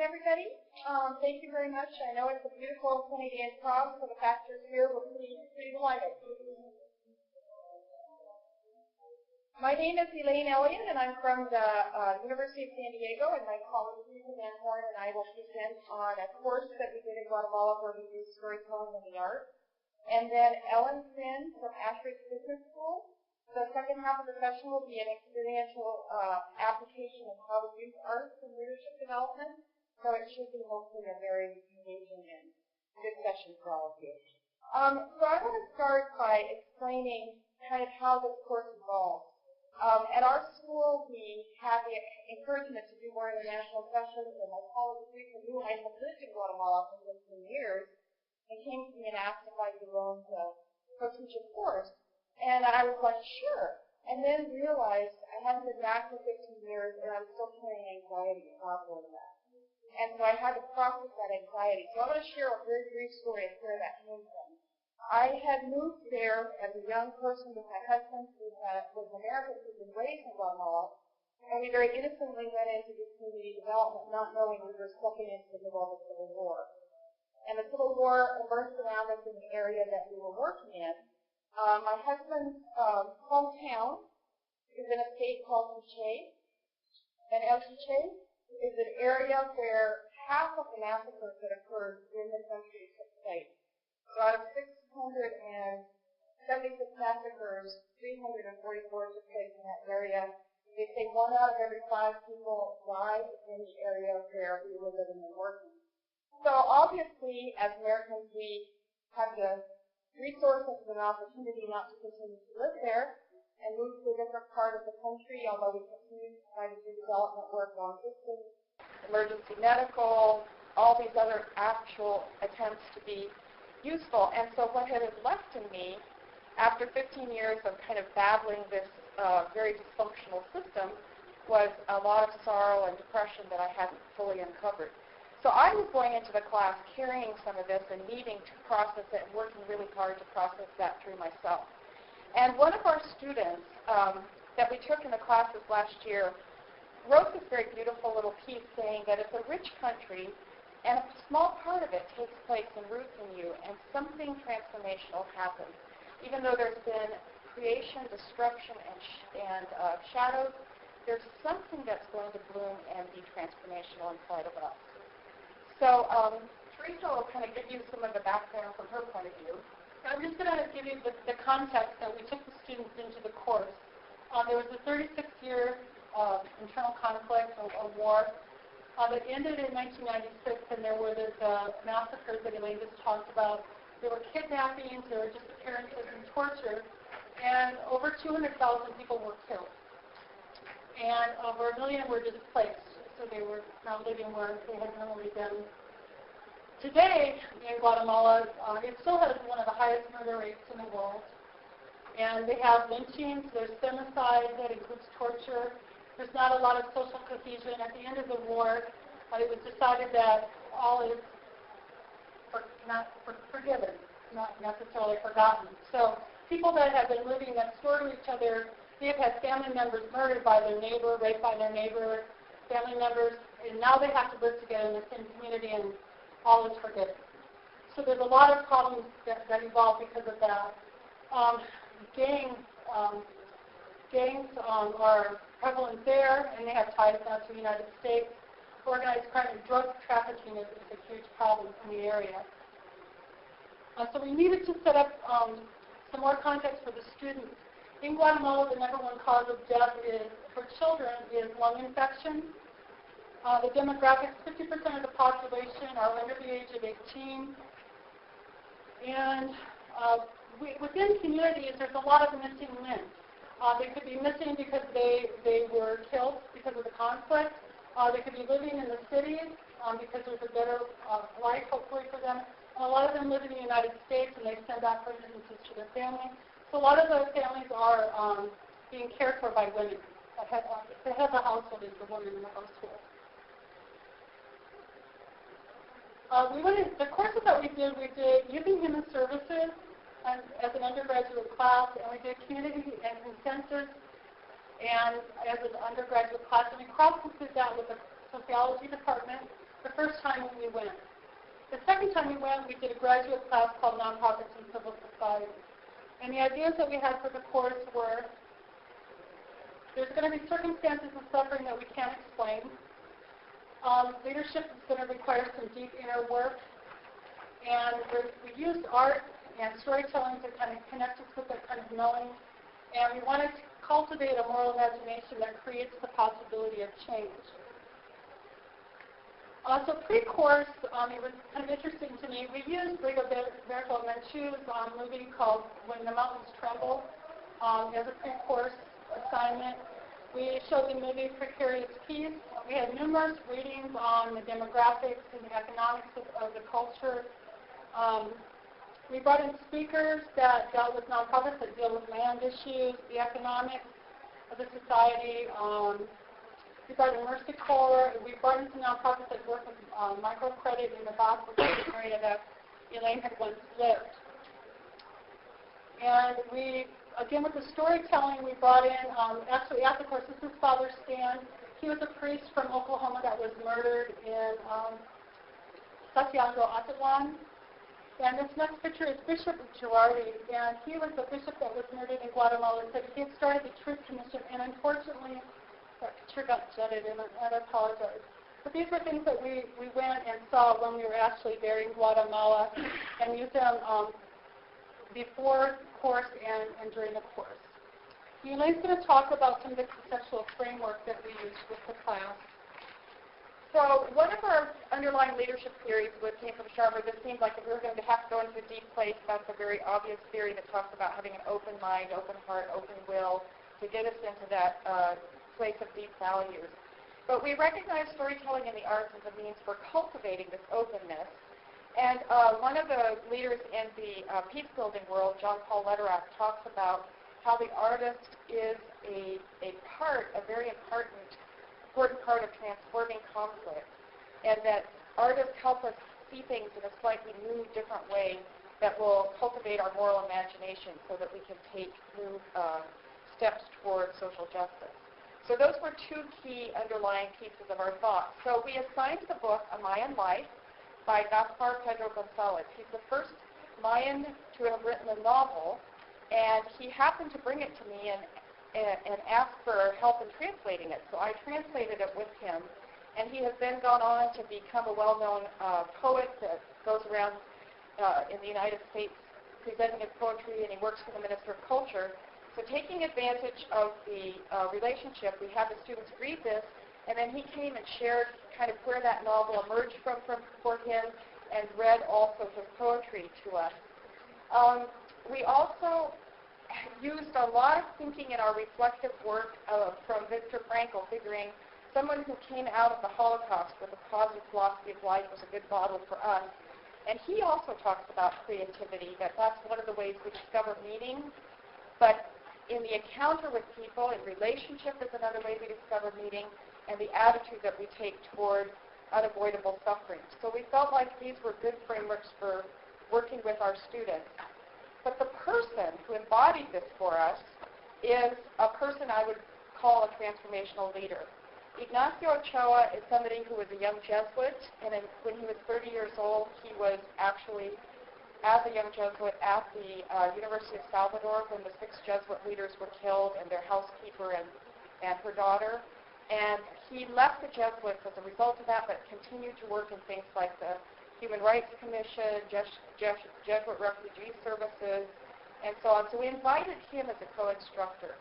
everybody. Thank you very much. I know it's a beautiful sunny day in Prague, so the fact you're here, we're pretty delighted. My name is Elaine Elliott, and I'm from the University of San Diego, and my colleague Susan Van Horn and I will present on a course that we did in Guatemala where we use storytelling in the arts. And then Ellen Finn from Ashridge Business School. The second half of the session will be an experiential application of how to use arts in leadership development. So it should be hopefully a very engaging and good session for all of you. So I want to start by explaining kind of how this course evolved. At our school, we had the encouragement to do more international sessions, and my colleague Lisa knew I had lived in Guatemala for 15 years and came to me and asked if I'd be willing to co-teach a course. And I was like, sure. And then realized I hadn't been back for 15 years, and I'm still carrying anxiety about all of that. And so I had to process that anxiety. So I'm going to share a very brief story of where that came from. I had moved there as a young person with my husband, who was American, who'd been raised in Guatemala, and we very innocently went into this community development, not knowing we were stepping into the middle of the Civil War. And the Civil War immersed around us in the area that we were working in. My husband's hometown is in a state called Quiché, and El Quiché is an area where half of the massacres that occurred in the country took place. So out of 676 massacres, 344 took place in that area. They say 1 out of every 5 people died in the area where we were living and working. So obviously, as Americans, we have the resources and an opportunity not to continue to live there and move to a different part of the country, although we continue to try to do development work on distance, emergency medical, all these other actual attempts to be useful. And so what had left in me after 15 years of kind of battling this very dysfunctional system was a lot of sorrow and depression that I hadn't fully uncovered. So I was going into the class carrying some of this and needing to process it and working really hard to process that through myself. And one of our students that we took in the classes last year wrote this very beautiful little piece saying that it's a rich country and a small part of it takes place and roots in you, and something transformational happens. Even though there's been creation, destruction, and shadows, there's something that's going to bloom and be transformational inside of us. So Teresa will kind of give you some of the background from her point of view. I'm just going to give you the context that we took the students into the course. There was a 36-year internal conflict, a war. It ended in 1996, and there were these massacres that Elaine just talked about. There were kidnappings, there were disappearances and torture, and over 200,000 people were killed. And over 1 million were displaced, so they were not living where they had normally been. Today, in Guatemala, it still has one of the highest murder rates in the world. And they have lynchings, there's femicide, that includes torture. There's not a lot of social cohesion. At the end of the war, it was decided that all is forgiven, not necessarily forgotten. So people that have been living next door to each other, they've had family members murdered by their neighbor, raped by their neighbor, family members, and now they have to live together in the same community, and all is forgiven. So there's a lot of problems that evolve because of that. Gangs are prevalent there, and they have ties now to the United States. Organized crime and drug trafficking is a huge problem in the area. So we needed to set up some more context for the students. In Guatemala, the #1 cause of death for children is lung infection. The demographics, 50% of the population are under the age of 18. And within communities, there's a lot of missing links. They could be missing because they were killed because of the conflict. They could be living in the cities because there's a better life, hopefully, for them. And a lot of them live in the United States, and they send out remittances to their family. So a lot of those families are being cared for by women. The head of the household is the woman in the household. The courses that we did using human services as an undergraduate class, and we did community and consensus and as an undergraduate class, and we cross-completed that with the sociology department. the first time we went. The second time we went, we did a graduate class called Nonprofits and Civil Society. And the ideas that we had for the course were, there's going to be circumstances of suffering that we can't explain. Leadership is going to require some deep inner work. And we used art and storytelling to kind of connect us with that kind of knowing. And we wanted to cultivate a moral imagination that creates the possibility of change. So pre-course, it was kind of interesting to me. We used Rigoberto Menchu's movie called When the Mountains Tremble as a pre-course assignment. We showed the movie Precarious Peace. We had numerous readings on the demographics and the economics of the culture. We brought in speakers that dealt with nonprofits that deal with land issues, the economics of the society. We brought in Mercy Corps. We brought in some nonprofits that work with microcredit in the Bach, which is an area that Elaine had once lived. And we, again, with the storytelling, we brought in, actually at the course, this is Father Stan. He was a priest from Oklahoma that was murdered in Santiago, Atitlan. And this next picture is Bishop Girardi, and he was the bishop that was murdered in Guatemala. So he had started the Truth Commission, and unfortunately, that picture got jutted, and I apologize. But these were things that we went and saw when we were actually there in Guatemala, and used them before the course and during the course. Elaine's going to talk about some of the conceptual framework that we used with the class. So one of our underlying leadership theories came from Sharma. This seemed like if we were going to have to go into a deep place, that's a very obvious theory that talks about having an open mind, open heart, open will to get us into that place of deep values. But we recognize storytelling in the arts as a means for cultivating this openness. And one of the leaders in the peace-building world, John Paul Lederach, talks about how the artist is a very important part of transforming conflict, and that artists help us see things in a slightly new, different way that will cultivate our moral imagination so that we can take new steps towards social justice. So those were two key underlying pieces of our thought. So we assigned the book A Mayan Life by Gaspar Pedro Gonzalez. He's the first Mayan to have written a novel, and he happened to bring it to me and asked for help in translating it. So I translated it with him, and he has then gone on to become a well-known poet that goes around in the United States presenting his poetry, and he works for the Minister of Culture. So taking advantage of the relationship, we had the students read this, and then he came and shared kind of where that novel emerged for him, and read also his poetry to us. We also used a lot of thinking in our reflective work from Viktor Frankl, figuring someone who came out of the Holocaust with a positive philosophy of life was a good model for us. And he also talks about creativity, that's one of the ways we discover meaning. But in the encounter with people, in relationship is another way we discover meaning, and the attitude that we take toward unavoidable suffering. So we felt like these were good frameworks for working with our students. But the person who embodied this for us is a person I would call a transformational leader. Ignacio Ochoa is somebody who was a young Jesuit, and when he was 30 years old, he was actually, as a young Jesuit, at the University of Salvador when the 6 Jesuit leaders were killed, and their housekeeper and her daughter. And he left the Jesuits as a result of that, but continued to work in things like the Human Rights Commission, Jesuit Refugee Services, and so on. So we invited him as a co-instructor.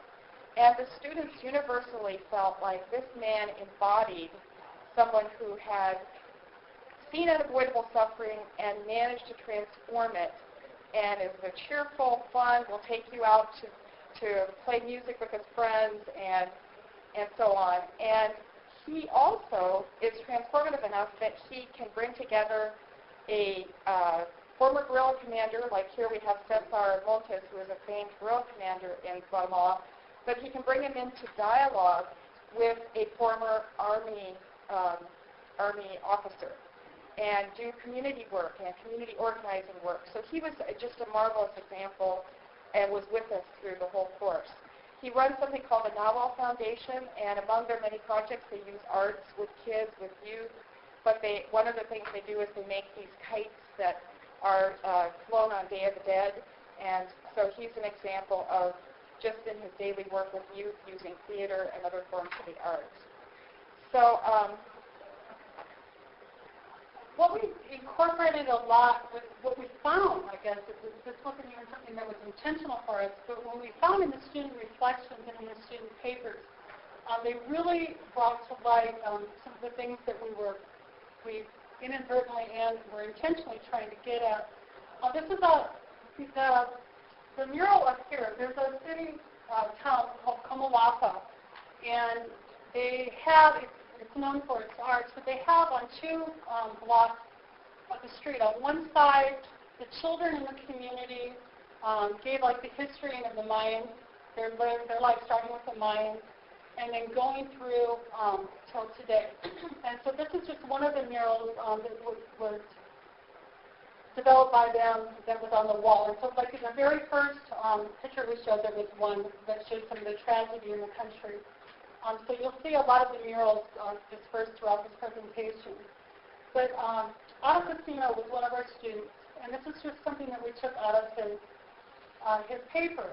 And the students universally felt like this man embodied someone who had seen unavoidable suffering and managed to transform it, and is a cheerful, fun, will take you out to play music with his friends, and so on. And he also is transformative enough that he can bring together a former guerrilla commander, like here we have Cesar Montes, who is a famed guerrilla commander in Guatemala, but he can bring him into dialogue with a former Army officer and do community work and community organizing work. So he was just a marvelous example and was with us through the whole course. He runs something called the Naval Foundation, and among their many projects, they use arts with kids, with youth. But one of the things they do is they make these kites that are flown on Day of the Dead, and so he's an example of just in his daily work with youth using theater and other forms of the arts. So what we incorporated a lot with what we found, I guess, this wasn't even something that was intentional for us, but when we found in the student reflections and in the student papers, they really brought to light some of the things that we inadvertently and were intentionally trying to get at. This is the mural up here. There's a city town called Kamalapa, and they have, it's known for its arts, but they have on two blocks of the street. On one side, the children in the community gave like the history of the Mayans, their life starting with the Mayans, and then going through till today. And so this is just one of the murals that was developed by them that was on the wall. And so like in the very first picture we showed, there was one that showed some of the tragedy in the country. So you'll see a lot of the murals dispersed throughout this presentation. But Otto Casino was one of our students, and this is just something that we took out of his paper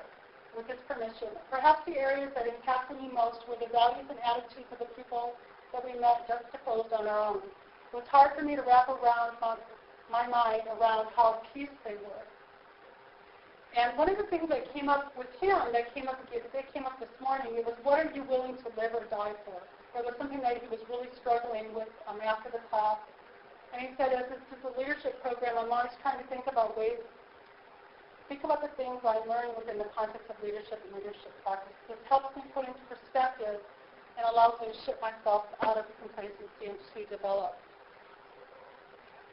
with his permission. Perhaps the areas that impacted me most were the values and attitudes of the people that we met juxtaposed on our own. It was hard for me to wrap around my mind around how at peace they were. And one of the things that came up with him, that came up this morning, it was, what are you willing to live or die for? It was something that he was really struggling with after the class. And he said, as this is a leadership program, I'm always trying to think about the things I learned within the context of leadership and leadership practice. This helps me put into perspective and allows me to shift myself out of complacency and to develop.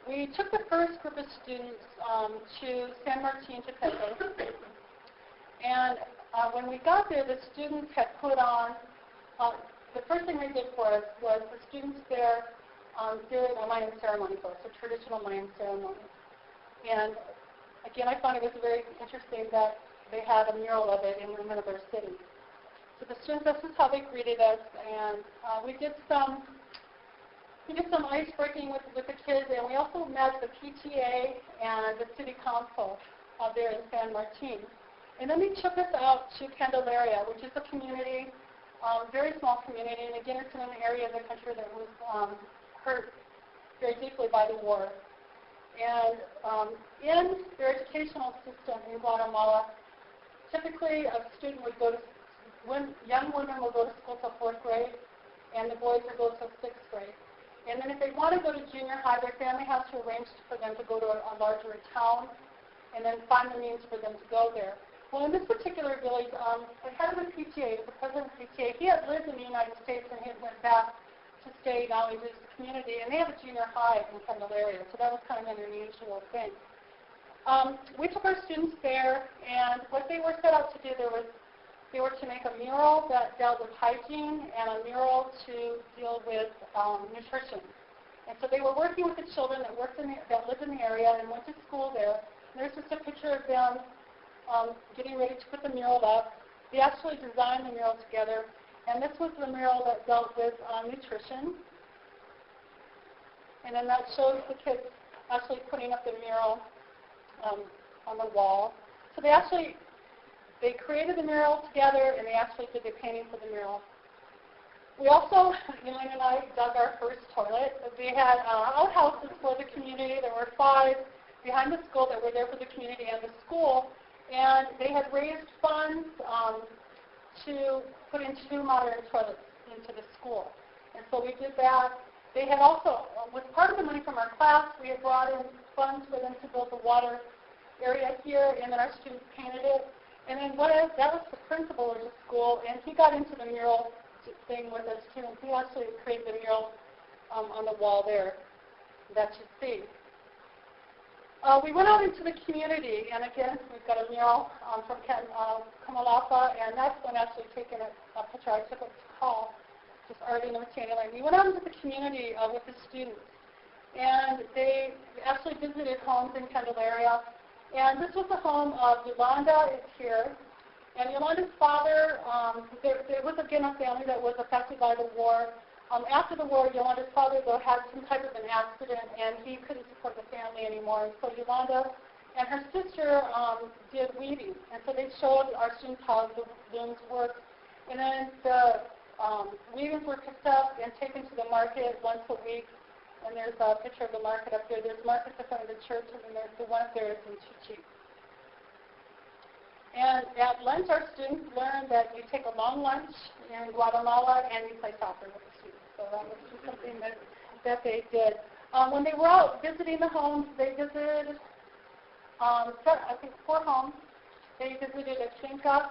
We took the first group of students to San Martin, Tepetros, and when we got there, the students had put on, the first thing they did for us was the students there did a Mayan ceremony for us, a traditional Mayan ceremony. And again, I found it was very interesting that they had a mural of it in one of their cities. So the students, this is how they greeted us, and we did some ice breaking with the kids, and we also met the PTA and the city council there in San Martin. And then they took us out to Candelaria, which is a community, very small community, and again, it's in an area of the country that was hurt very deeply by the war. And in their educational system in Guatemala, typically a student would go to, young women will go to school till 4th grade, and the boys will go till 6th grade. And then if they want to go to junior high, their family has to arrange for them to go to a larger town and then find the means for them to go there. Well, in this particular village, the head of the PTA, the president of the PTA, he had lived in the United States and he had went back to stay now in his community, and they have a junior high in Candelaria, so that was kind of an unusual thing. We took our students there, and what they were set out to do, they were to make a mural that dealt with hygiene and a mural to deal with nutrition. And so they were working with the children that lived in the area and went to school there. And there's just a picture of them getting ready to put the mural up. They actually designed the mural together. And this was the mural that dealt with nutrition. And then that shows the kids actually putting up the mural on the wall. So they created the mural together, and they actually did the painting for the mural. We also, Elaine and I, dug our first toilet. We had outhouses for the community. There were 5 behind the school that were there for the community and the school, and they had raised funds to put in 2 modern toilets into the school. And so we did that. They had also, with part of the money from our class, we had brought in funds for them to build the water area here, and then our students painted it. And then that was the principal of the school, and he got into the mural thing with us too. He actually created the mural on the wall there that you see. We went out into the community, and again, we've got a mural from Kamalapa, and that's one actually taken a picture I took at the call, just Arlene and Matania. We went out into the community with the students, and they actually visited homes in Candelaria. And this was the home of Yolanda, it's here. And Yolanda's father, there was again a family that was affected by the war. After the war, Yolanda's father, though, had some type of an accident, and he couldn't support the family anymore. And so Yolanda and her sister did weaving. And so they showed our students how the looms work. And then the weavings were picked up and taken to the market once a week. And there's a picture of the market up there. There's markets in front of the church, and then there's the one up there is in Chichi. And at lunch, our students learned that you take a long lunch in Guatemala and you play soccer with the students. So that was just something that they did. When they were out visiting the homes, they visited, I think, 4 homes. They visited a finca.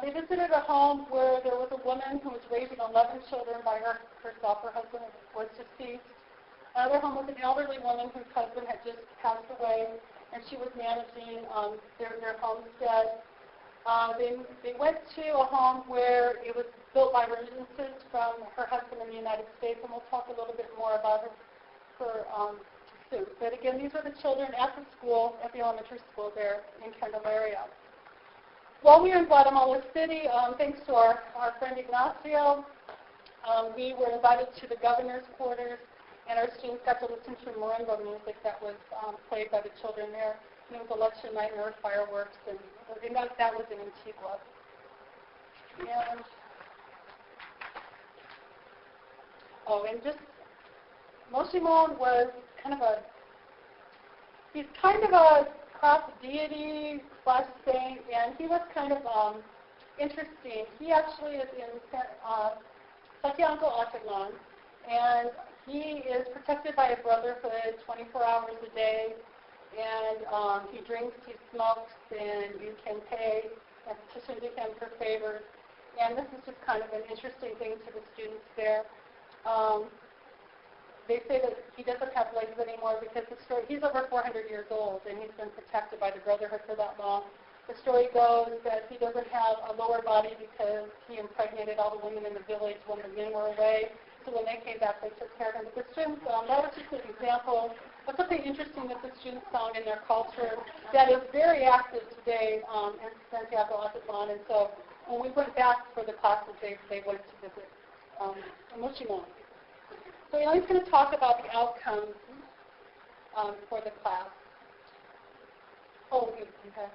They visited a home where there was a woman who was raising 11 children by herself. Her husband was deceased. Another home was an elderly woman whose husband had just passed away, and she was managing their homestead. They went to a home where it was built by remittances from her husband in the United States, and we'll talk a little bit more about her soon. But again, these were the children at the school, at the elementary school there in Candelaria. While we were in Guatemala City, thanks to our friend Ignacio, we were invited to the governor's quarters, and our students got to listen to marimba music that was played by the children there. And it was election night, and there were fireworks, and that was in Antigua. And just Moshimon was he's kind of a cross deity / saint, and he was kind of interesting. He actually is in Santiago Atitlan, and he is protected by a brotherhood 24 hours a day, and he drinks, he smokes, and you can pay and petition to him for favors. And this is just kind of an interesting thing to the students there. They say that he doesn't have legs anymore because he's over 400 years old, and he's been protected by the brotherhood for that long. The story goes that he doesn't have a lower body because he impregnated all the women in the village when the men were away. So when they came back, they took care of him. But the students, that was just an example of something interesting that the students found in their culture that is very active today in Santiago Atitlan. And so when we went back for the classes, they went to visit Moshimon. So Elaine's going to talk about the outcomes for the class. Okay.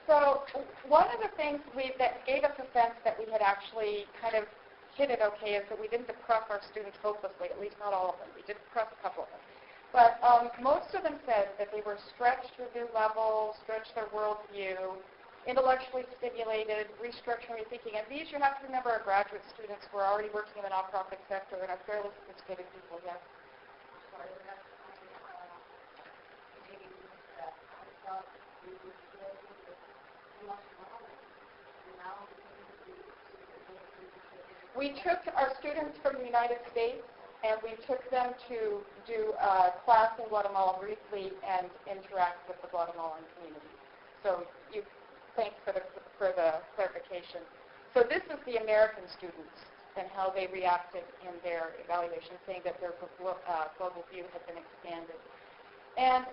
So one of the things that gave us a sense that we had actually kind of hit it okay is that we didn't depress our students hopelessly, at least not all of them. We did depress a couple of them. But most of them said that they were stretched to a new level, stretched their worldview, intellectually stimulated, restructuring their thinking. And these, you have to remember, are graduate students who are already working in the nonprofit sector and are fairly sophisticated people, yes. We took our students from the United States and we took them to do a class in Guatemala briefly and interact with the Guatemalan community. So thanks for the clarification. So this is the American students and how they reacted in their evaluation, saying that their global view had been expanded. And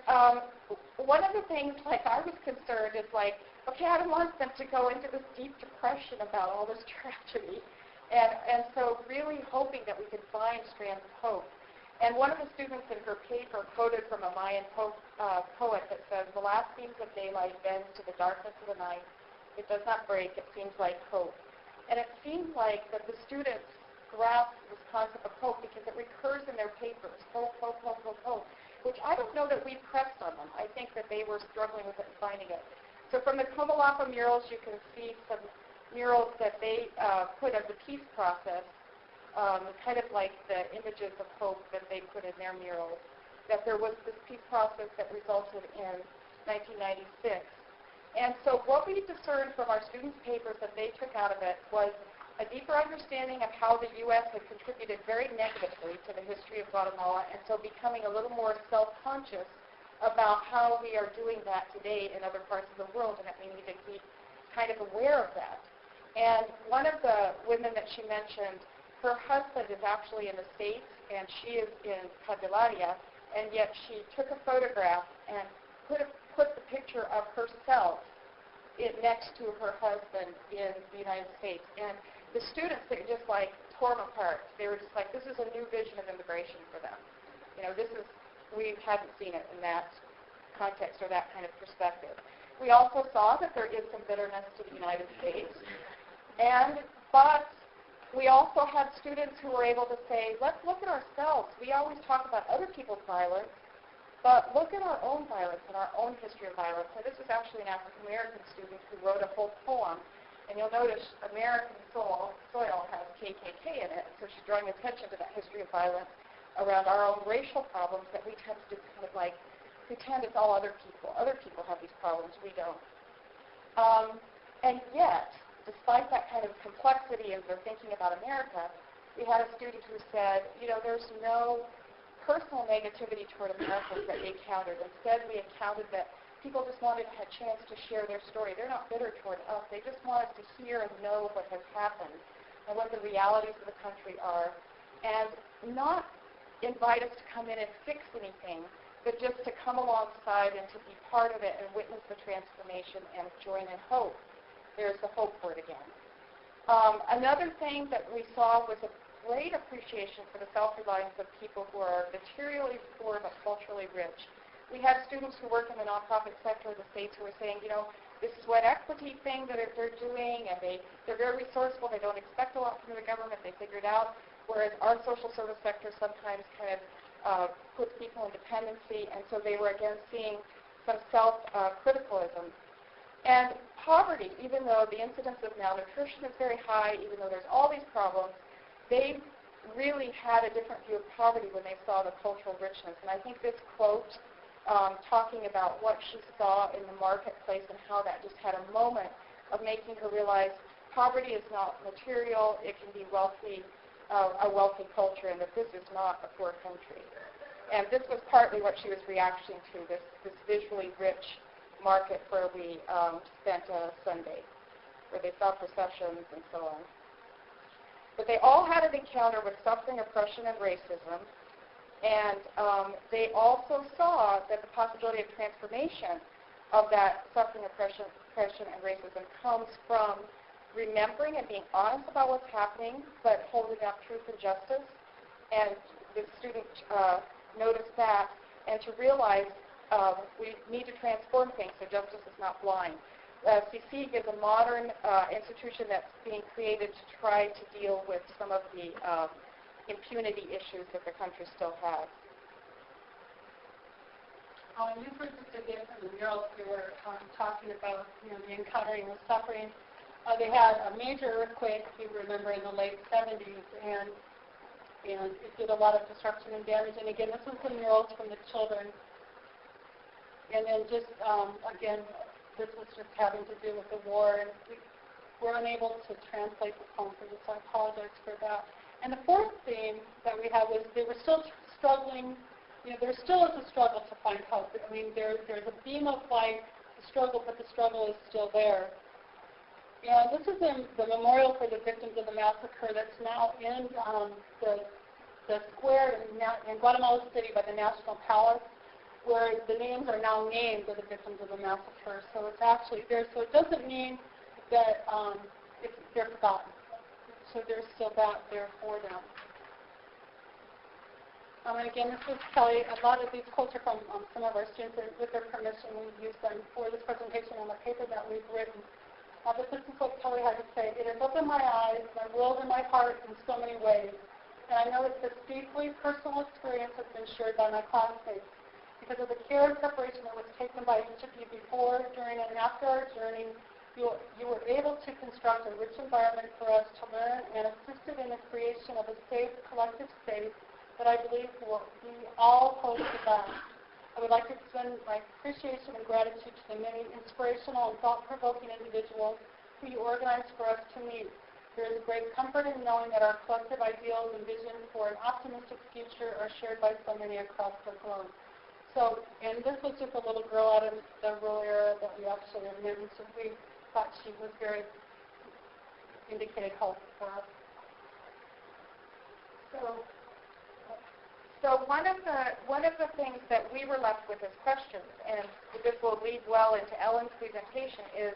one of the things, like, I was concerned is like, okay, I don't want them to go into this deep depression about all this tragedy. And so really hoping that we could find strands of hope. And one of the students in her paper quoted from a Mayan poet that says, "The last beams of daylight bends to the darkness of the night. It does not break. It seems like hope." And it seemed like that the students grasped this concept of hope because it recurs in their papers, hope, hope, hope, hope, hope, which I don't know that we pressed on them. I think that they were struggling with it and finding it. So from the Comalapa murals, you can see some murals that they put as a peace process, kind of like the images of hope that they put in their murals, that there was this peace process that resulted in 1996. And so what we discerned from our students' papers that they took out of it was a deeper understanding of how the U.S. had contributed very negatively to the history of Guatemala, and so becoming a little more self-conscious about how we are doing that today in other parts of the world, and that we need to keep kind of aware of that. And one of the women that she mentioned, her husband is actually in the States, and she is in Candelaria, and yet she took a photograph and put the picture of herself next to her husband in the United States. And the students, they just like tore them apart. They were just like, this is a new vision of immigration for them. We hadn't seen it in that context or that kind of perspective. We also saw that there is some bitterness to the United States, but we also had students who were able to say, let's look at ourselves. We always talk about other people's violence, but look at our own violence and our own history of violence. And this was actually an African-American student who wrote a whole poem. And you'll notice American soil has KKK in it. So she's drawing attention to that history of violence around our own racial problems that we tend to just kind of like pretend it's all other people. Other people have these problems. We don't. And yet, despite that kind of complexity as they're thinking about America, we had a student who said, there's no personal negativity toward Americans that we encountered. Instead, we encountered that people just wanted to have a chance to share their story. They're not bitter toward us. They just want us to hear and know what has happened and what the realities of the country are, and not invite us to come in and fix anything, but just to come alongside and to be part of it and witness the transformation and join in hope. There's the hope word again. Another thing that we saw was a great appreciation for the self-reliance of people who are materially poor but culturally rich. We had students who work in the nonprofit sector of the States who were saying, this sweat equity thing that they're doing, and they're very resourceful. They don't expect a lot from the government. They figure it out. Whereas our social service sector sometimes kind of puts people in dependency, and so they were again seeing some self-criticalism. And poverty, even though the incidence of malnutrition is very high, even though there's all these problems, they really had a different view of poverty when they saw the cultural richness. And I think this quote, talking about what she saw in the marketplace and how that just had a moment of making her realize poverty is not material, it can be wealthy, a wealthy culture, and that this is not a poor country. And this was partly what she was reacting to, this visually rich market where we spent a Sunday, where they saw processions and so on. But they all had an encounter with suffering, oppression, and racism, and they also saw that the possibility of transformation of that suffering, oppression, and racism comes from remembering and being honest about what's happening, but holding up truth and justice. And the student noticed that, and to realize we need to transform things so justice is not blind. CC is a modern institution that's being created to try to deal with some of the impunity issues that the country still has. And these were just again from the murals we were talking about, the encountering of suffering. They had a major earthquake, if you remember, in the late 70s, and it did a lot of destruction and damage. And again, this was the murals from the children. And then just, again, this was just having to do with the war, and we were unable to translate the poem for this, so I apologize for that. And the fourth theme that we had was they were still struggling. There still is a struggle to find hope. I mean, there's a beam of light, the struggle, but the struggle is still there. And this is the memorial for the victims of the massacre that's now in the square in Guatemala City by the National Palace, where the names are now named of the victims of the massacre. So it's actually there. So it doesn't mean that they're forgotten. So there's still that there for them. And again, this is Kelly. A lot of these quotes are from some of our students. With their permission, we use them for this presentation on the paper that we've written. But this is what Kelly had to say. It has opened my eyes, my world, and my heart in so many ways. And I know that this deeply personal experience has been shared by my classmates. Because of the care and preparation that was taken by each of you before, during, and after our journey, you were able to construct a rich environment for us to learn and assisted in the creation of a safe, collective space that I believe will be all close to that. I would like to extend my appreciation and gratitude to the many inspirational and thought-provoking individuals who you organized for us to meet. There is great comfort in knowing that our collective ideals and vision for an optimistic future are shared by so many across the globe. So, and this was just a little girl out of the rural area that we actually met, and so we thought she was very indicated hope for us. So one of the things that we were left with as questions, and this will lead well into Ellen's presentation, is,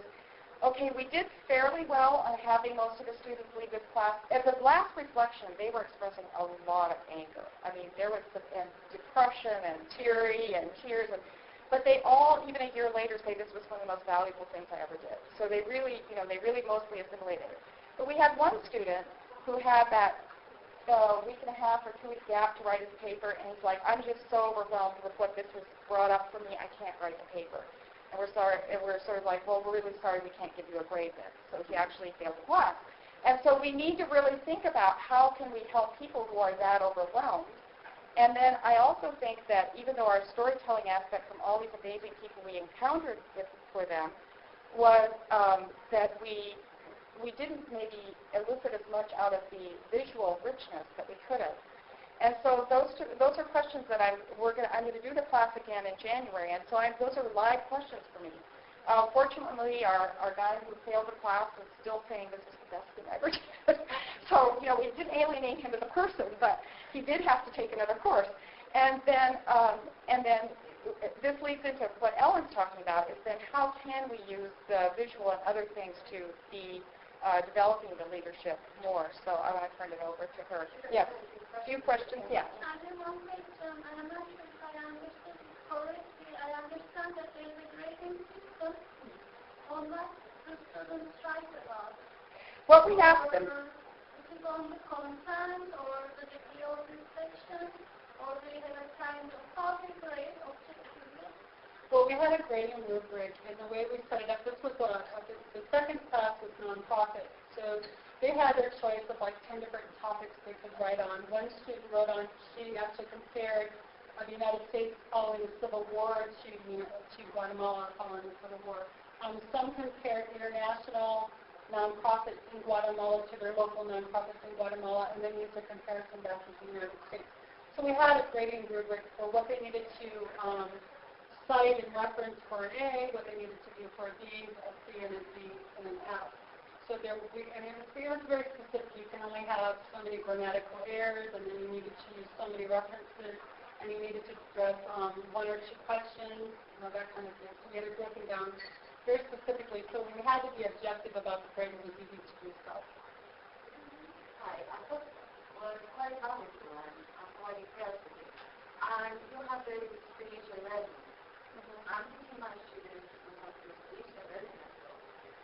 Okay, we did fairly well on having most of the students leave this class. At the last reflection, they were expressing a lot of anger. I mean, there was some depression and tears, but they all, even a year later, say this was one of the most valuable things I ever did. So they really mostly assimilated it. But we had one student who had that week and a half or 2 week gap to write his paper, and he's like, I'm just so overwhelmed with what this has brought up for me, I can't write the paper. And we're sort of like, well, we're really sorry we can't give you a grade then. So he actually failed the class. And so we need to really think about how can we help people who are that overwhelmed. And then I also think that even though our storytelling aspect from all these amazing people we encountered for them was that we didn't maybe elicit as much out of the visual richness that we could have. And so those are questions that I'm going to do the class again in January, and so those are live questions for me. Fortunately, our guy who failed the class is still saying this is the best thing I ever did. So we didn't alienate him as a person, but he did have to take another course. And then this leads into what Ellen's talking about, is then how can we use the visual and other things to be developing the leadership more. So I want to turn it over to her. Yes. A few questions? Yes. I have one question, and I'm not sure if I understood it correctly. I understand that there is a grading system on what the students write about. Well, we asked them. Is it on the content, or the degree of reflection, or do you have a kind of topic grade objectively? Well, we had a grading rubric, and the way we set it up, this was the second class was nonprofit. So they had their choice of like 10 different topics they could write on. One student wrote on, she actually compared the United States following the Civil War to Guatemala following the Civil War. Some compared international nonprofits in Guatemala to their local nonprofits in Guatemala, and then used a comparison back to the United States. So we had a grading rubric for what they needed to cite and reference for an A, what they needed to do for a B, a C, and a D, and an F. So it was very specific. You can only have so many grammatical errors, and then you needed to use so many references, and you needed to address 1 or 2 questions, that kind of thing. So we had it broken down very specifically. So when we had to be objective about the grade, it was easy to do so. Hi, I thought it was quite valuable and quite impressive. And you have very good speech already. I'm teaching my students to have good speech readiness,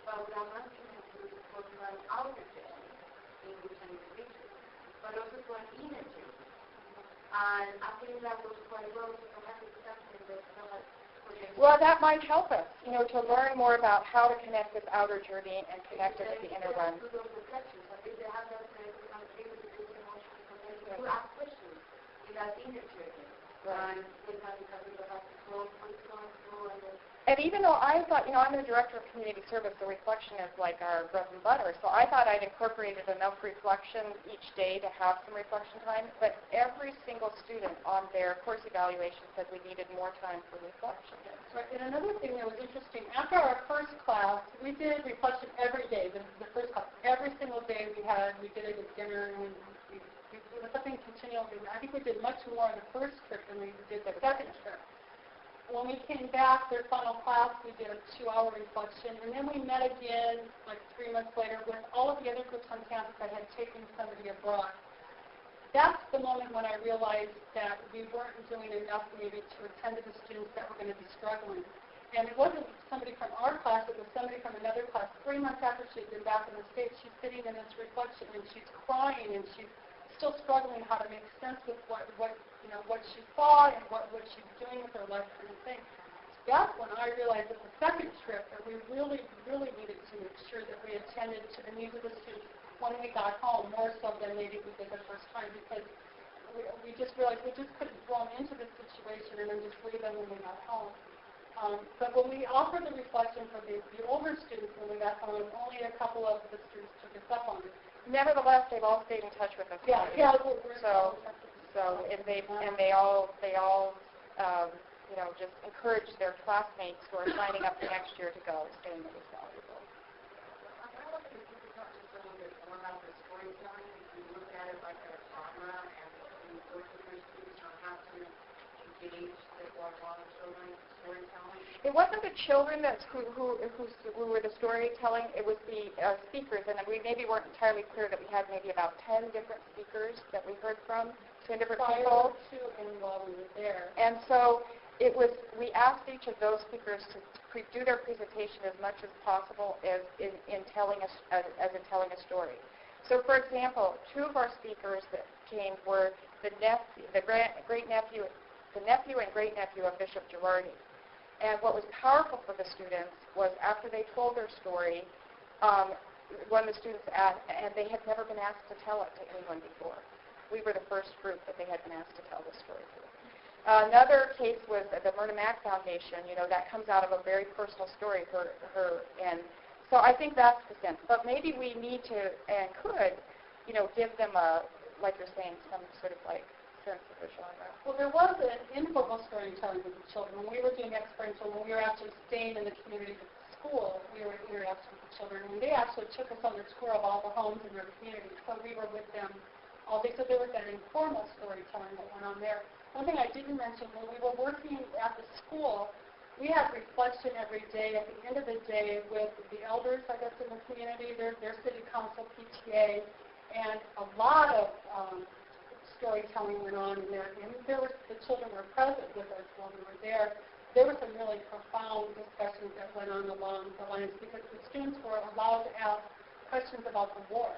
but we are not teaching to personal outreach, English and literature, but also for inner children. And I think that was quite well to have discussion with Well, that might help us, to learn more about how to connect this outer journey and connect it with the inner one. To ask questions in that inner journey. Right. And And even though I thought, I'm the director of community service, the reflection is like our bread and butter, so I thought I'd incorporated enough reflection each day to have some reflection time, but every single student on their course evaluation said we needed more time for reflection. Right. And another thing that was interesting, after our first class, we did reflection every day. The first class, every single day we did it at dinner, and it was something continual. I think we did much more on the first trip than we did the second trip. When we came back, their final class, we did a 2-hour reflection, and then we met again like 3 months later with all of the other groups on campus that had taken somebody abroad. That's the moment when I realized that we weren't doing enough maybe to attend to the students that were going to be struggling. And it wasn't somebody from our class, it was somebody from another class. 3 months after she'd been back in the States, she's sitting in this reflection, and she's crying, and she's still struggling how to make sense with what she saw and what she's doing with her life kind of thing. That's when I realized at the second trip that we really, really needed to make sure that we attended to the needs of the students when we got home, more so than maybe we did the first time, because we just realized we just couldn't throw them into this situation and then just leave them when we got home. But when we offered the reflection for the older students when we got home, only a couple of the students took us up on it. Nevertheless, they've all stayed in touch with us. Yeah. And they all just encourage their classmates who are signing up for next year to go, saying it was valuable. about the storytelling, if you look at it like a genre and you work with your students on how to engage age that were a lot of children storytelling? It wasn't the children who were the storytelling. It was the speakers, and we maybe weren't entirely clear that we had maybe about 10 different speakers that we heard from, 10 different people. While we were there. And so it was. We asked each of those speakers to do their presentation as much as possible as in telling a story. So, for example, two of our speakers that came were the nephew and great-nephew of Bishop Girardi. And what was powerful for the students was after they told their story, one of the students asked, and they had never been asked to tell it to anyone before. We were the first group that they had been asked to tell the story to. Another case was the Myrna Mack Foundation. You know, that comes out of a very personal story, and so I think that's the sense. But maybe we need to and could, you know, give them like you're saying, some sort of like sense of the genre. Well, there was an informal storytelling with the children. When we were doing experiential, when we were actually staying in the community at the school, we were interacting with the children. And they actually took us on the tour of all the homes in their community. So we were with them all day. So there was that informal storytelling that went on there. One thing I didn't mention, when we were working at the school, we had reflection every day at the end of the day with the elders, I guess, in the community, their city council, PTA, and a lot of storytelling went on in there. And the children were present with us while we were there. There were some really profound discussions that went on along the lines because the students were allowed to ask questions about the war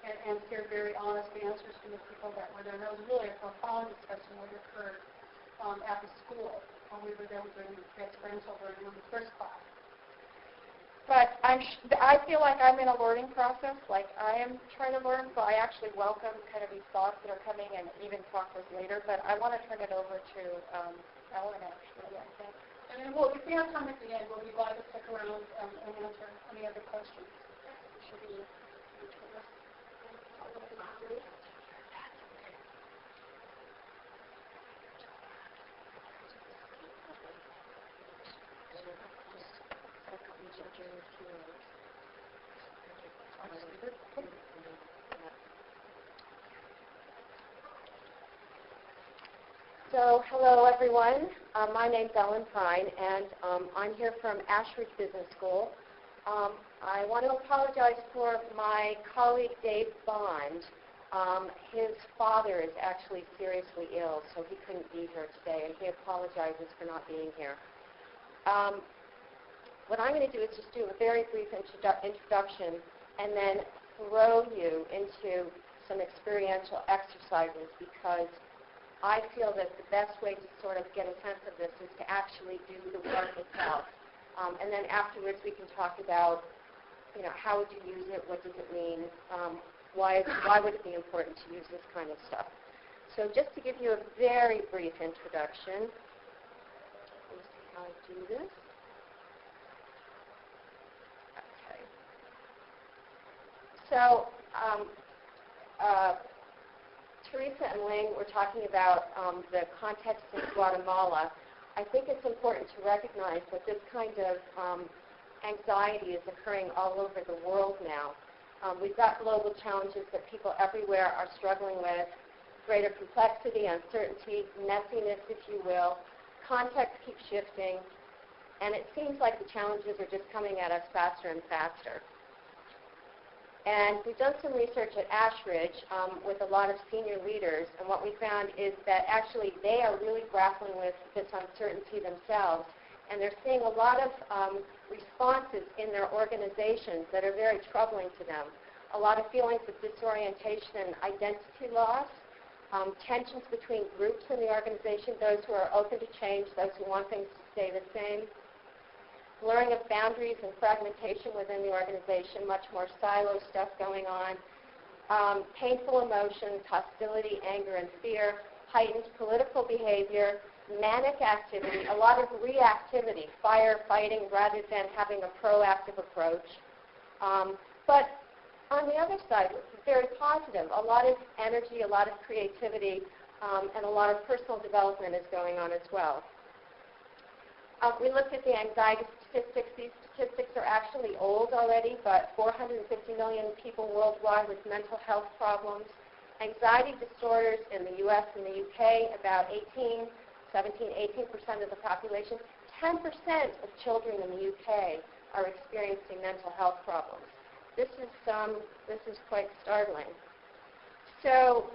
and hear very honest answers from the people that were there. And it was really a profound discussion that occurred at the school when we were there during the experiential learning in the first class. But I feel like I'm in a learning process, like I am trying to learn, so I actually welcome kind of these thoughts that are coming and even talk with later. But I want to turn it over to Ellen, actually, I think. And then if we have time at the end, we'll be glad to stick around and answer any other questions. Should we So, hello everyone. My name's Ellen Prine, and I'm here from Ashridge Business School. I want to apologize for my colleague Dave Bond. His father is actually seriously ill, so he couldn't be here today, and he apologizes for not being here. What I'm going to do is just do a very brief introduction and then throw you into some experiential exercises, because I feel that the best way to sort of get a sense of this is to actually do the work itself. And then afterwards we can talk about, you know, how would you use it, what does it mean, why would it be important to use this kind of stuff. So just to give you a very brief introduction, let me see how I do this. Okay. So Teresa and Ling were talking about the context in Guatemala. I think it's important to recognize that this kind of anxiety is occurring all over the world now. We've got global challenges that people everywhere are struggling with, greater complexity, uncertainty, messiness, if you will. Context keeps shifting, and it seems like the challenges are just coming at us faster and faster. And we've done some research at Ashridge with a lot of senior leaders, and what we found is that actually they are really grappling with this uncertainty themselves, and they're seeing a lot of responses in their organizations that are very troubling to them. A lot of feelings of disorientation and identity loss, tensions between groups in the organization, those who are open to change, those who want things to stay the same, blurring of boundaries and fragmentation within the organization, much more silo stuff going on, painful emotions, hostility, anger, and fear, heightened political behavior, manic activity, a lot of reactivity, firefighting rather than having a proactive approach. But on the other side, very positive, a lot of energy, a lot of creativity, and a lot of personal development is going on as well. We looked at the anxiety statistics. These statistics are actually old already, but 450 million people worldwide with mental health problems. Anxiety disorders in the U.S. and the U.K., about 18 17, 18% of the population, 10% of children in the UK are experiencing mental health problems. This is quite startling. So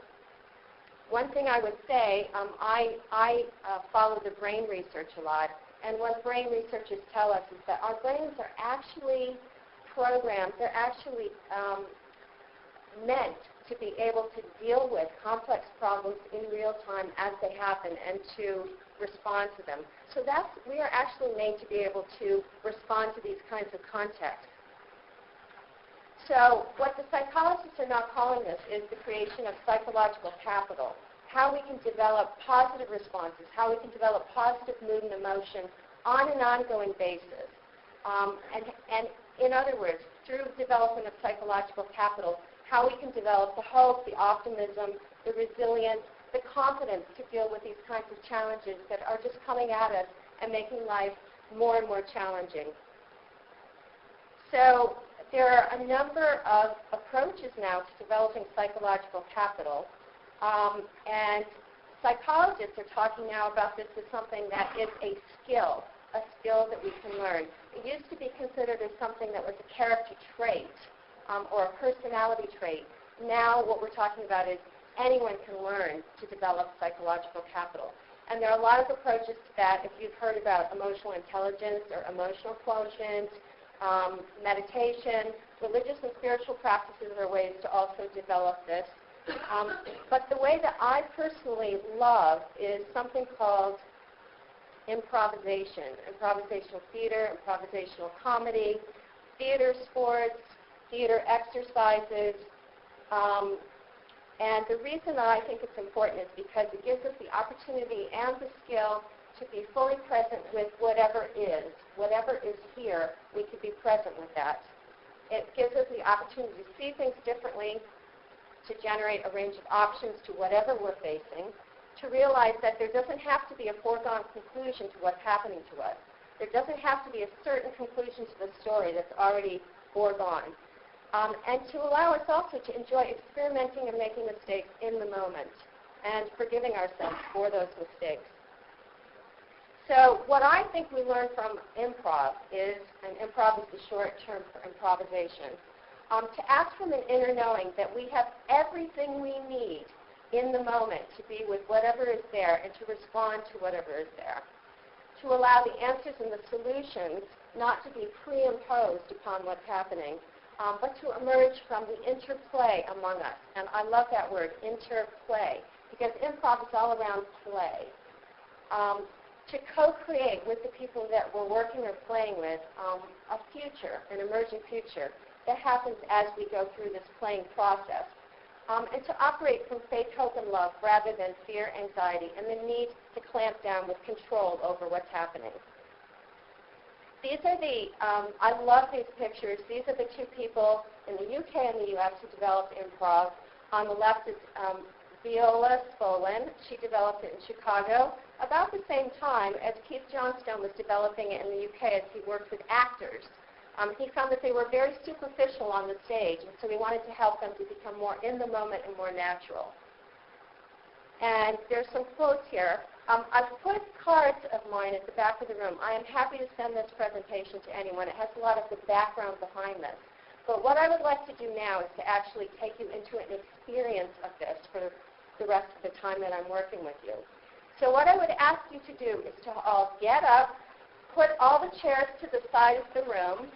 one thing I would say, I follow the brain research a lot, and what brain researchers tell us is that our brains are actually programmed, they're actually meant to be able to deal with complex problems in real time as they happen and to respond to them. So we are actually made to be able to respond to these kinds of contexts. So what the psychologists are now calling this is the creation of psychological capital, how we can develop positive responses, how we can develop positive mood and emotion on an ongoing basis. And in other words, through development of psychological capital, how we can develop the hope, the optimism, the resilience, the confidence to deal with these kinds of challenges that are just coming at us and making life more and more challenging. So there are a number of approaches now to developing psychological capital, and psychologists are talking now about this as something that is a skill that we can learn. It used to be considered as something that was a character trait or a personality trait. Now what we're talking about is anyone can learn to develop psychological capital. And there are a lot of approaches to that. If you've heard about emotional intelligence or emotional quotient, meditation, religious and spiritual practices are ways to also develop this. But the way that I personally love is something called improvisational theater, improvisational comedy, theater sports, theater exercises. And the reason that I think it's important is because it gives us the opportunity and the skill to be fully present with whatever is here, we could be present with that. It gives us the opportunity to see things differently, to generate a range of options to whatever we're facing, to realize that there doesn't have to be a foregone conclusion to what's happening to us. There doesn't have to be a certain conclusion to the story that's already foregone. And to allow us also to enjoy experimenting and making mistakes in the moment and forgiving ourselves for those mistakes. So what I think we learn from improv is, and improv is the short term for improvisation, to act from an inner knowing that we have everything we need in the moment to be with whatever is there and to respond to whatever is there. To allow the answers and the solutions not to be pre-imposed upon what's happening, but to emerge from the interplay among us. And I love that word, interplay, because improv is all around play. To co-create with the people that we're working or playing with a future, an emerging future, that happens as we go through this playing process. And to operate from faith, hope, and love rather than fear, anxiety, and the need to clamp down with control over what's happening. These are I love these pictures. These are the two people in the UK and the US who developed improv. On the left is Viola Spolin. She developed it in Chicago about the same time as Keith Johnstone was developing it in the UK as he worked with actors. He found that they were very superficial on the stage, and so he wanted to help them to become more in the moment and more natural. And there's some quotes here. I've put cards of mine at the back of the room. I am happy to send this presentation to anyone. It has a lot of the background behind this. But what I would like to do now is to actually take you into an experience of this for the rest of the time that I'm working with you. So what I would ask you to do is to all get up, put all the chairs to the side of the room.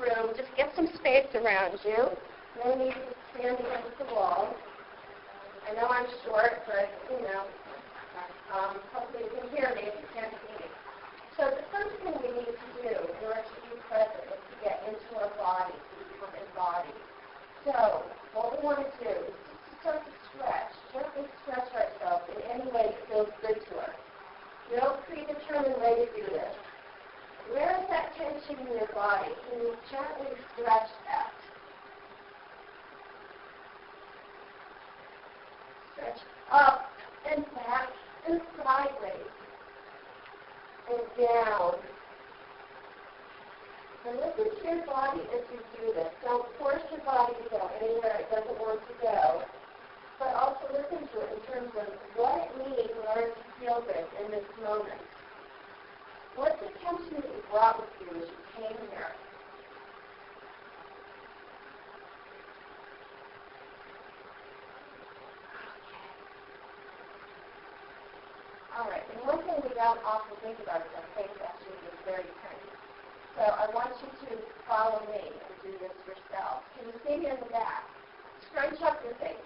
room. Just get some space around you. No need to stand against the wall. I know I'm short, but, hopefully you can hear me if you can't see me. So the first thing we need to do in order to be present is to get into our body, to become embodied. So what we want to do is just start to stretch, gently stretch ourselves in any way that feels good to us. No predetermined way to do this. Where is that tension in your body? Can you gently stretch that? Stretch up and back and sideways and down. And listen to your body as you do this. Don't force your body to go anywhere it doesn't want to go, but also listen to it in terms of what it needs in order to feel good in this moment. What's the tension that you brought with you as you came here? All right, and one thing we don't often think about is our face actually is very tense. So I want you to follow me and do this yourself. Can you see me in the back? Scrunch up your face.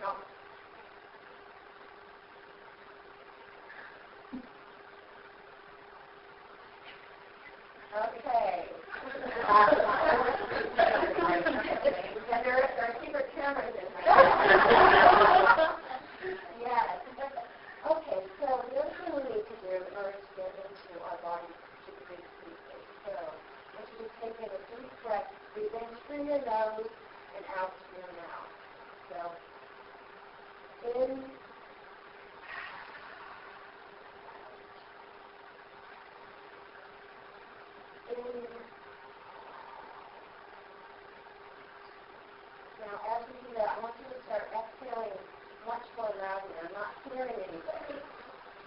No. Okay. And there are secret cameras in there. Yes. Okay, so the other thing we need to do in order to get into our body to breathe deeply. So I want you to take in a deep breath, breathe in through your nose and out through your mouth. So in. Now, as we do that, I want you to start exhaling much more loudly. I'm not hearing anybody.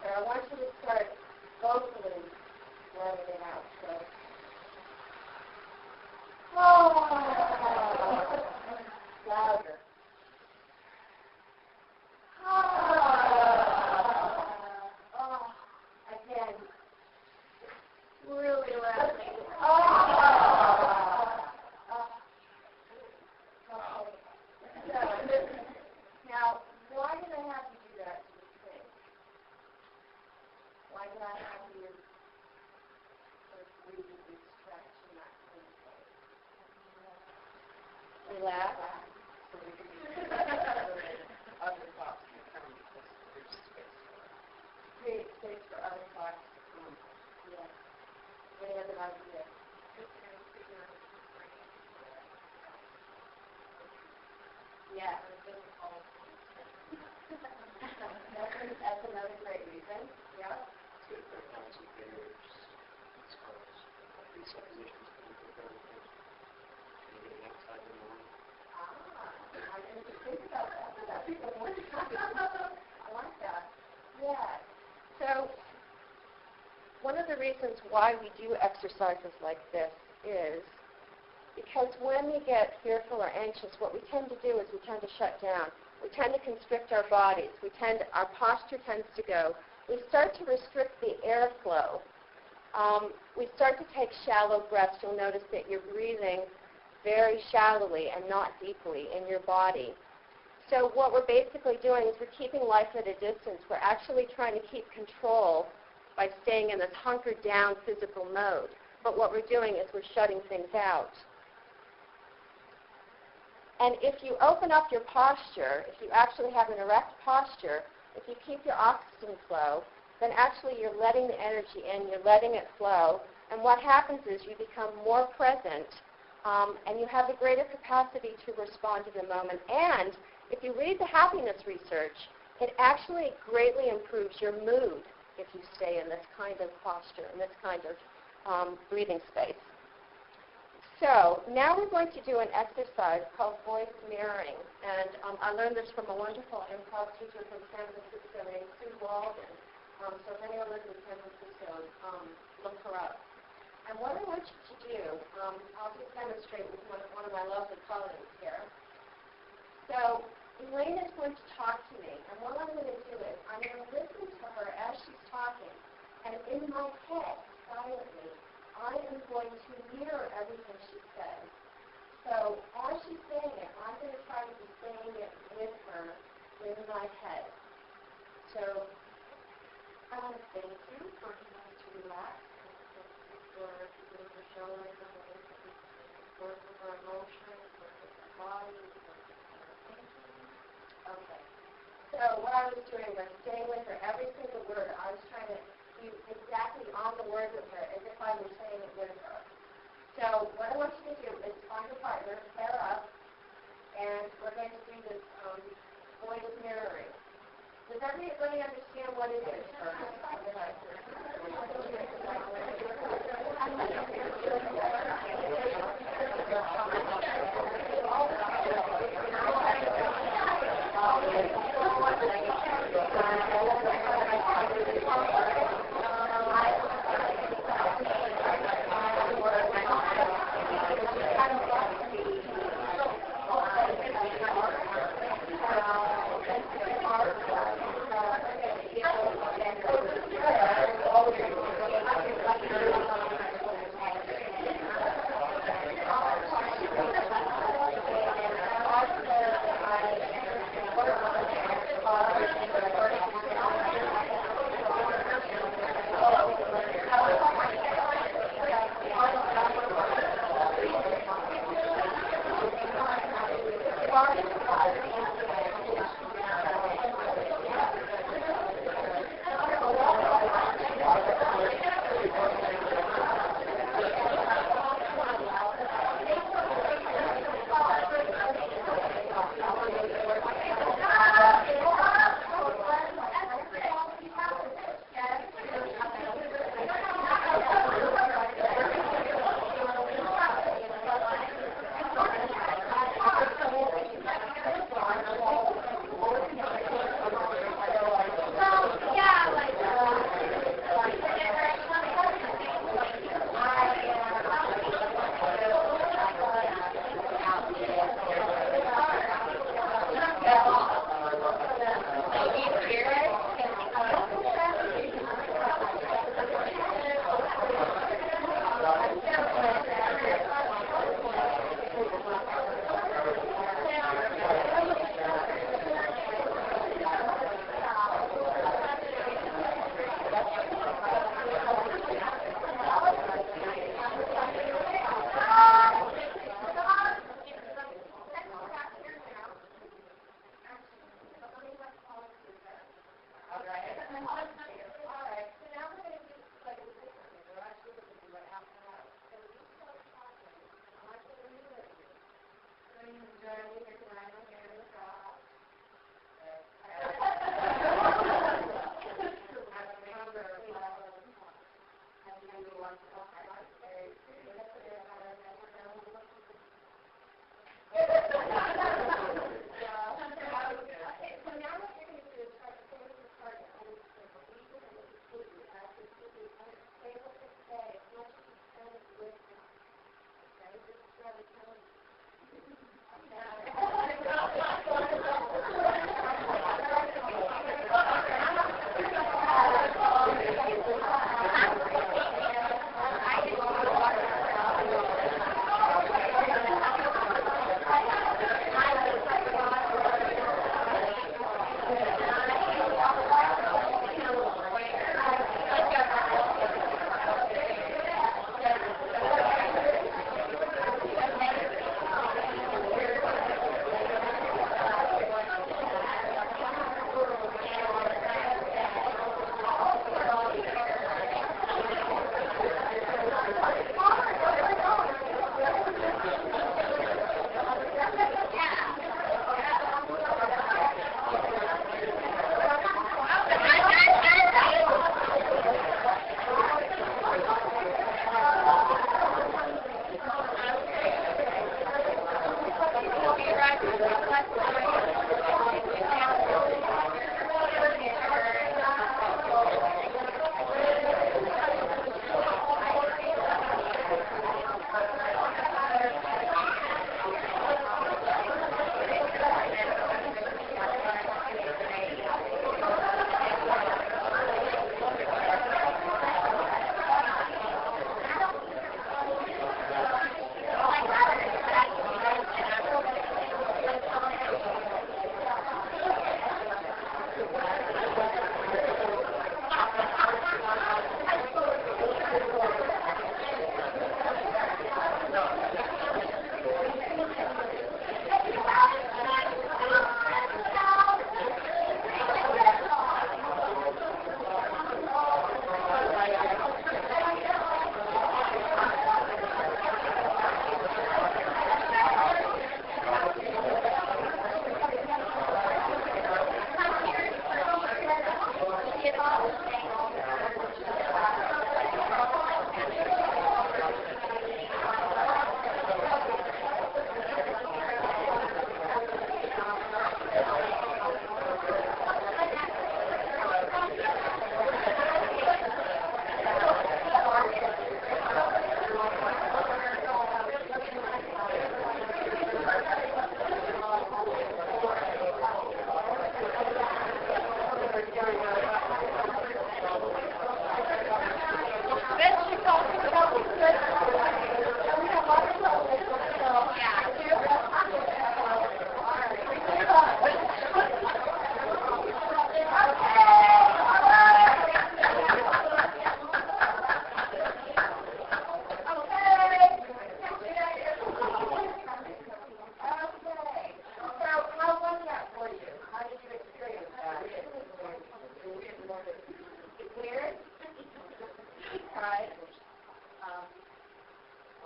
So I want you to start vocally letting it out. So, louder. Again, really loudly. Now, why did I have you do that to this thing? Why did I have you sort of breathe, stretch, and that kind of thing? Relax. So we can other thoughts can come because there's space for it. Create space for other thoughts to come. Yes. Any other ideas? Yeah. That's another great reason. Yeah. I didn't think about that. I like that. Yeah. So one of the reasons why we do exercises like this is because when we get fearful or anxious, what we tend to do is we tend to shut down. We tend to constrict our bodies. Our posture tends to go. We start to restrict the airflow. We start to take shallow breaths. You'll notice that you're breathing very shallowly and not deeply in your body. So what we're basically doing is we're keeping life at a distance. We're actually trying to keep control by staying in this hunkered down physical mode. But what we're doing is we're shutting things out. And if you open up your posture, if you actually have an erect posture, if you keep your oxygen flow, then actually you're letting the energy in, you're letting it flow, and what happens is you become more present, and you have a greater capacity to respond to the moment. And if you read the happiness research, it actually greatly improves your mood if you stay in this kind of posture, in this kind of breathing space. So now we're going to do an exercise called voice mirroring. And I learned this from a wonderful improv teacher from San Francisco named Sue Walden. So if anyone lives in San Francisco, look her up. And what I want you to do, I'll just demonstrate with one of my lovely colleagues here. So Elaine is going to talk to me. And what I'm going to do is I'm going to listen to her as she's talking. And in my head, silently, I am going to what I was doing was staying with her every single word. I was trying to be exactly on the word with her, as if I were saying it with her. So what I want you to do is find a partner, pair up, and we're going to do this voice mirroring. Does everybody understand what it is?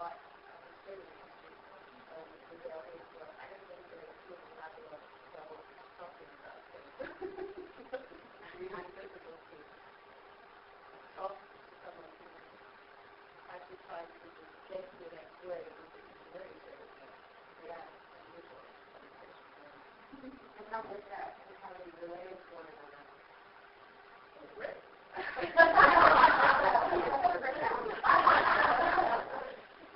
lot of the city history. With the LA stuff, I don't think that people have a lot of trouble talking about things. Behind difficulty. Also, someone who actually tries to get to the next way, which is very good. Yeah, unusual. And how was that? And how they related to one another? Great.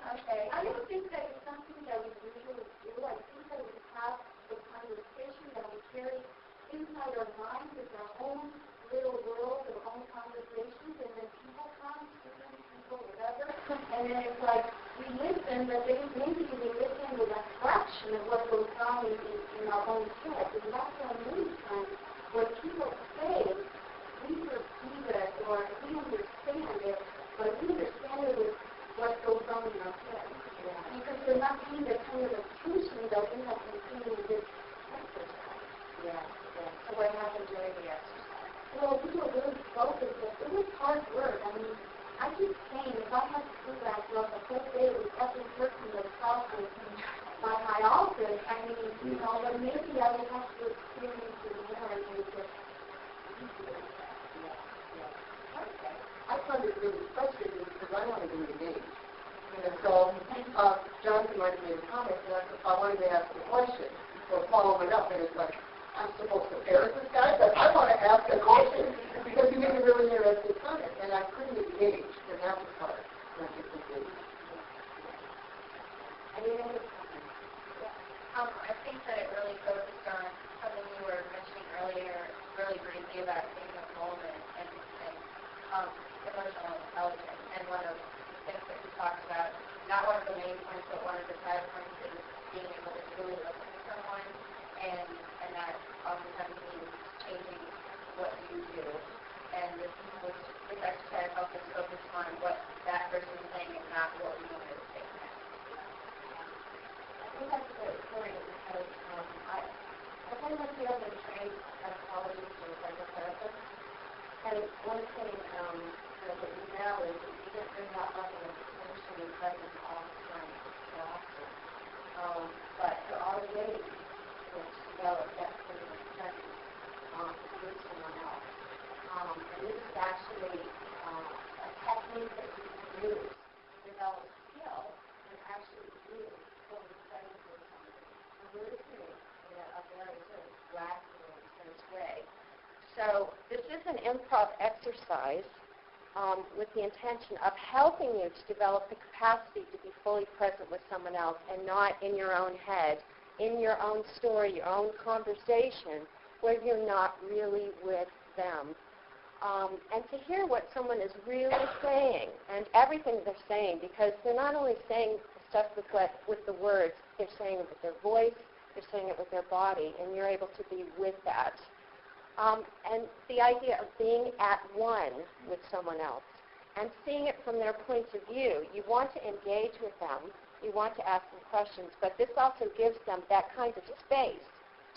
Okay. I don't think that it's something that we usually do. I think that we have the conversation that we carry inside our minds as our own little world, our own conversations, and then people come, different people, whatever, and then it's like we listen, but then maybe we listen with a fraction of what goes on in our own heads. And that's why many times when people say, we perceive it or we understand it, but we understand it with what goes on in our head. Yeah. Because they're not paying the kind of attention that we have been paying in this exercise. Yeah. So what happened during the exercise? Well, we were really focused. It was hard work. I mean, I keep saying if I had to do that throughout the whole day with every person that's talking by my office, I mean, you know, but maybe I would have to experience it more and make it easier. I find it really frustrating because I want to be engaged. And so Jonathan might have made a comment, and I wanted to ask a question or follow it up, and it's like, I'm supposed to parrot this guy, but I want to ask a question because he made a really interesting comment, and I couldn't engage, and that was hard. I think that it really focused on something you were mentioning earlier, really briefly about being a moment and emotional intelligence. And one of the things that we talked about, not one of the main points, but one of the side points is being able to truly listen to someone, and that oftentimes means changing what you do. And this exercise helps us focus on what that person is saying and not what we want to say next. I think that's a good point because I've been with field and trained psychologists and psychotherapists, and one thing that we know is that we don't bring that level of attention and presence all the time to often. But there are ways to develop that sort of presence with someone else. And this is actually a technique that you can use to develop skill and actually be fully present with somebody. And we're listening in a very sort of gradual, intense way. So this is an improv exercise with the intention of helping you to develop the capacity to be fully present with someone else and not in your own head, in your own story, your own conversation, where you're not really with them. And to hear what someone is really saying and everything they're saying, because they're not only saying stuff with the words, they're saying it with their voice, they're saying it with their body, and you're able to be with that. And the idea of being at one with someone else and seeing it from their point of view. You want to engage with them. You want to ask them questions. But this also gives them that kind of space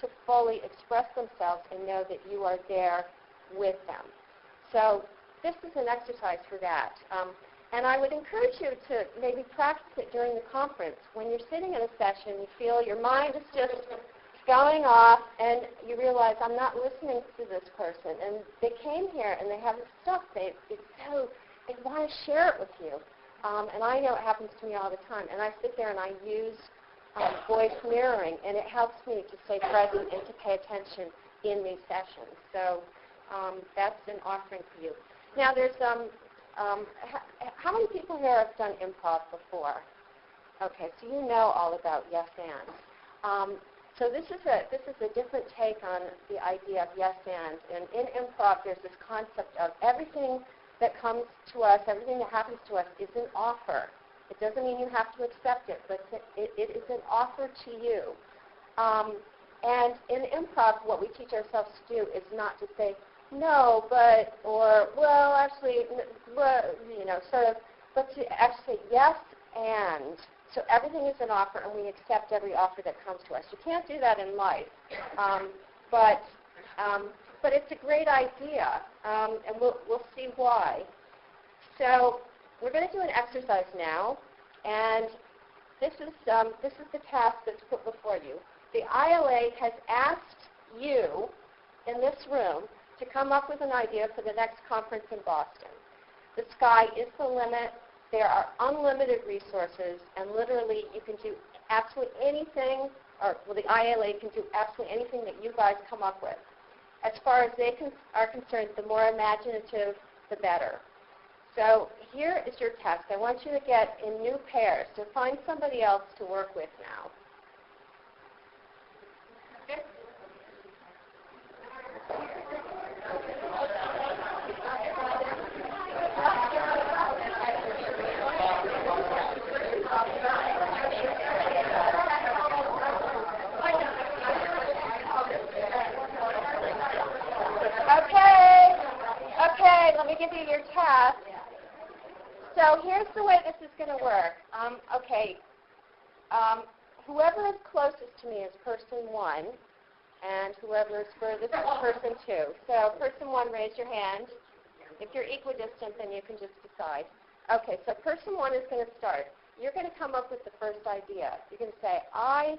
to fully express themselves and know that you are there with them. So this is an exercise for that. And I would encourage you to maybe practice it during the conference. When you're sitting in a session, you feel your mind is just going off, and you realize, I'm not listening to this person. And they came here, and they have this stuff. They want to share it with you. And I know it happens to me all the time. And I sit there, and I use voice mirroring, and it helps me to stay present and to pay attention in these sessions. So that's an offering for you. Now, there's how many people here have done improv before? Okay, so you know all about yes and. So this is a different take on the idea of yes and in improv there's this concept of everything that comes to us, everything that happens to us is an offer. It doesn't mean you have to accept it, but it is an offer to you. And in improv, what we teach ourselves to do is not to say no, but, or, well, actually, sort of, but to actually say yes and. So everything is an offer, and we accept every offer that comes to us. You can't do that in life, but it's a great idea, and we'll see why. So we're going to do an exercise now, And this is the task that's put before you. The ILA has asked you in this room to come up with an idea for the next conference in Boston. The sky is the limit. There are unlimited resources, and literally you can do absolutely anything, the ILA can do absolutely anything that you guys come up with. As far as they are concerned, the more imaginative, the better. So here is your task. I want you to get in new pairs. So find somebody else to work with now. Okay, let me give you your task. So here's the way this is going to work. Whoever is closest to me is person 1, and whoever is furthest is person 2. So person 1, raise your hand. If you're equidistant, then you can just decide. Okay, so person 1 is going to start. You're going to come up with the first idea. You're going to say, I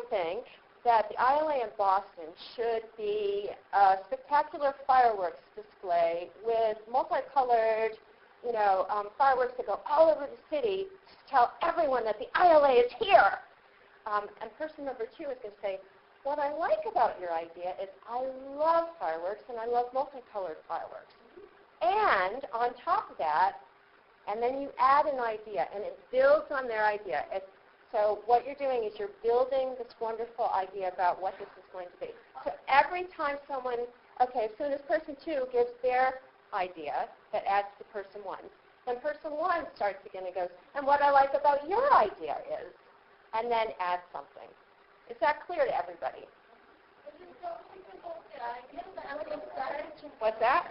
think that the ILA in Boston should be a spectacular fireworks display with multicolored, fireworks that go all over the city to tell everyone that the ILA is here. And person number 2 is going to say, what I like about your idea is I love fireworks and I love multicolored fireworks. And on top of that, and then you add an idea, and it builds on their idea. So what you're doing is you're building this wonderful idea about what this is going to be. So every time someone, as soon as person 2 gives their idea that adds to person 1, then person 1 starts again and goes, and what I like about your idea is, and then add something. Is that clear to everybody? What's that?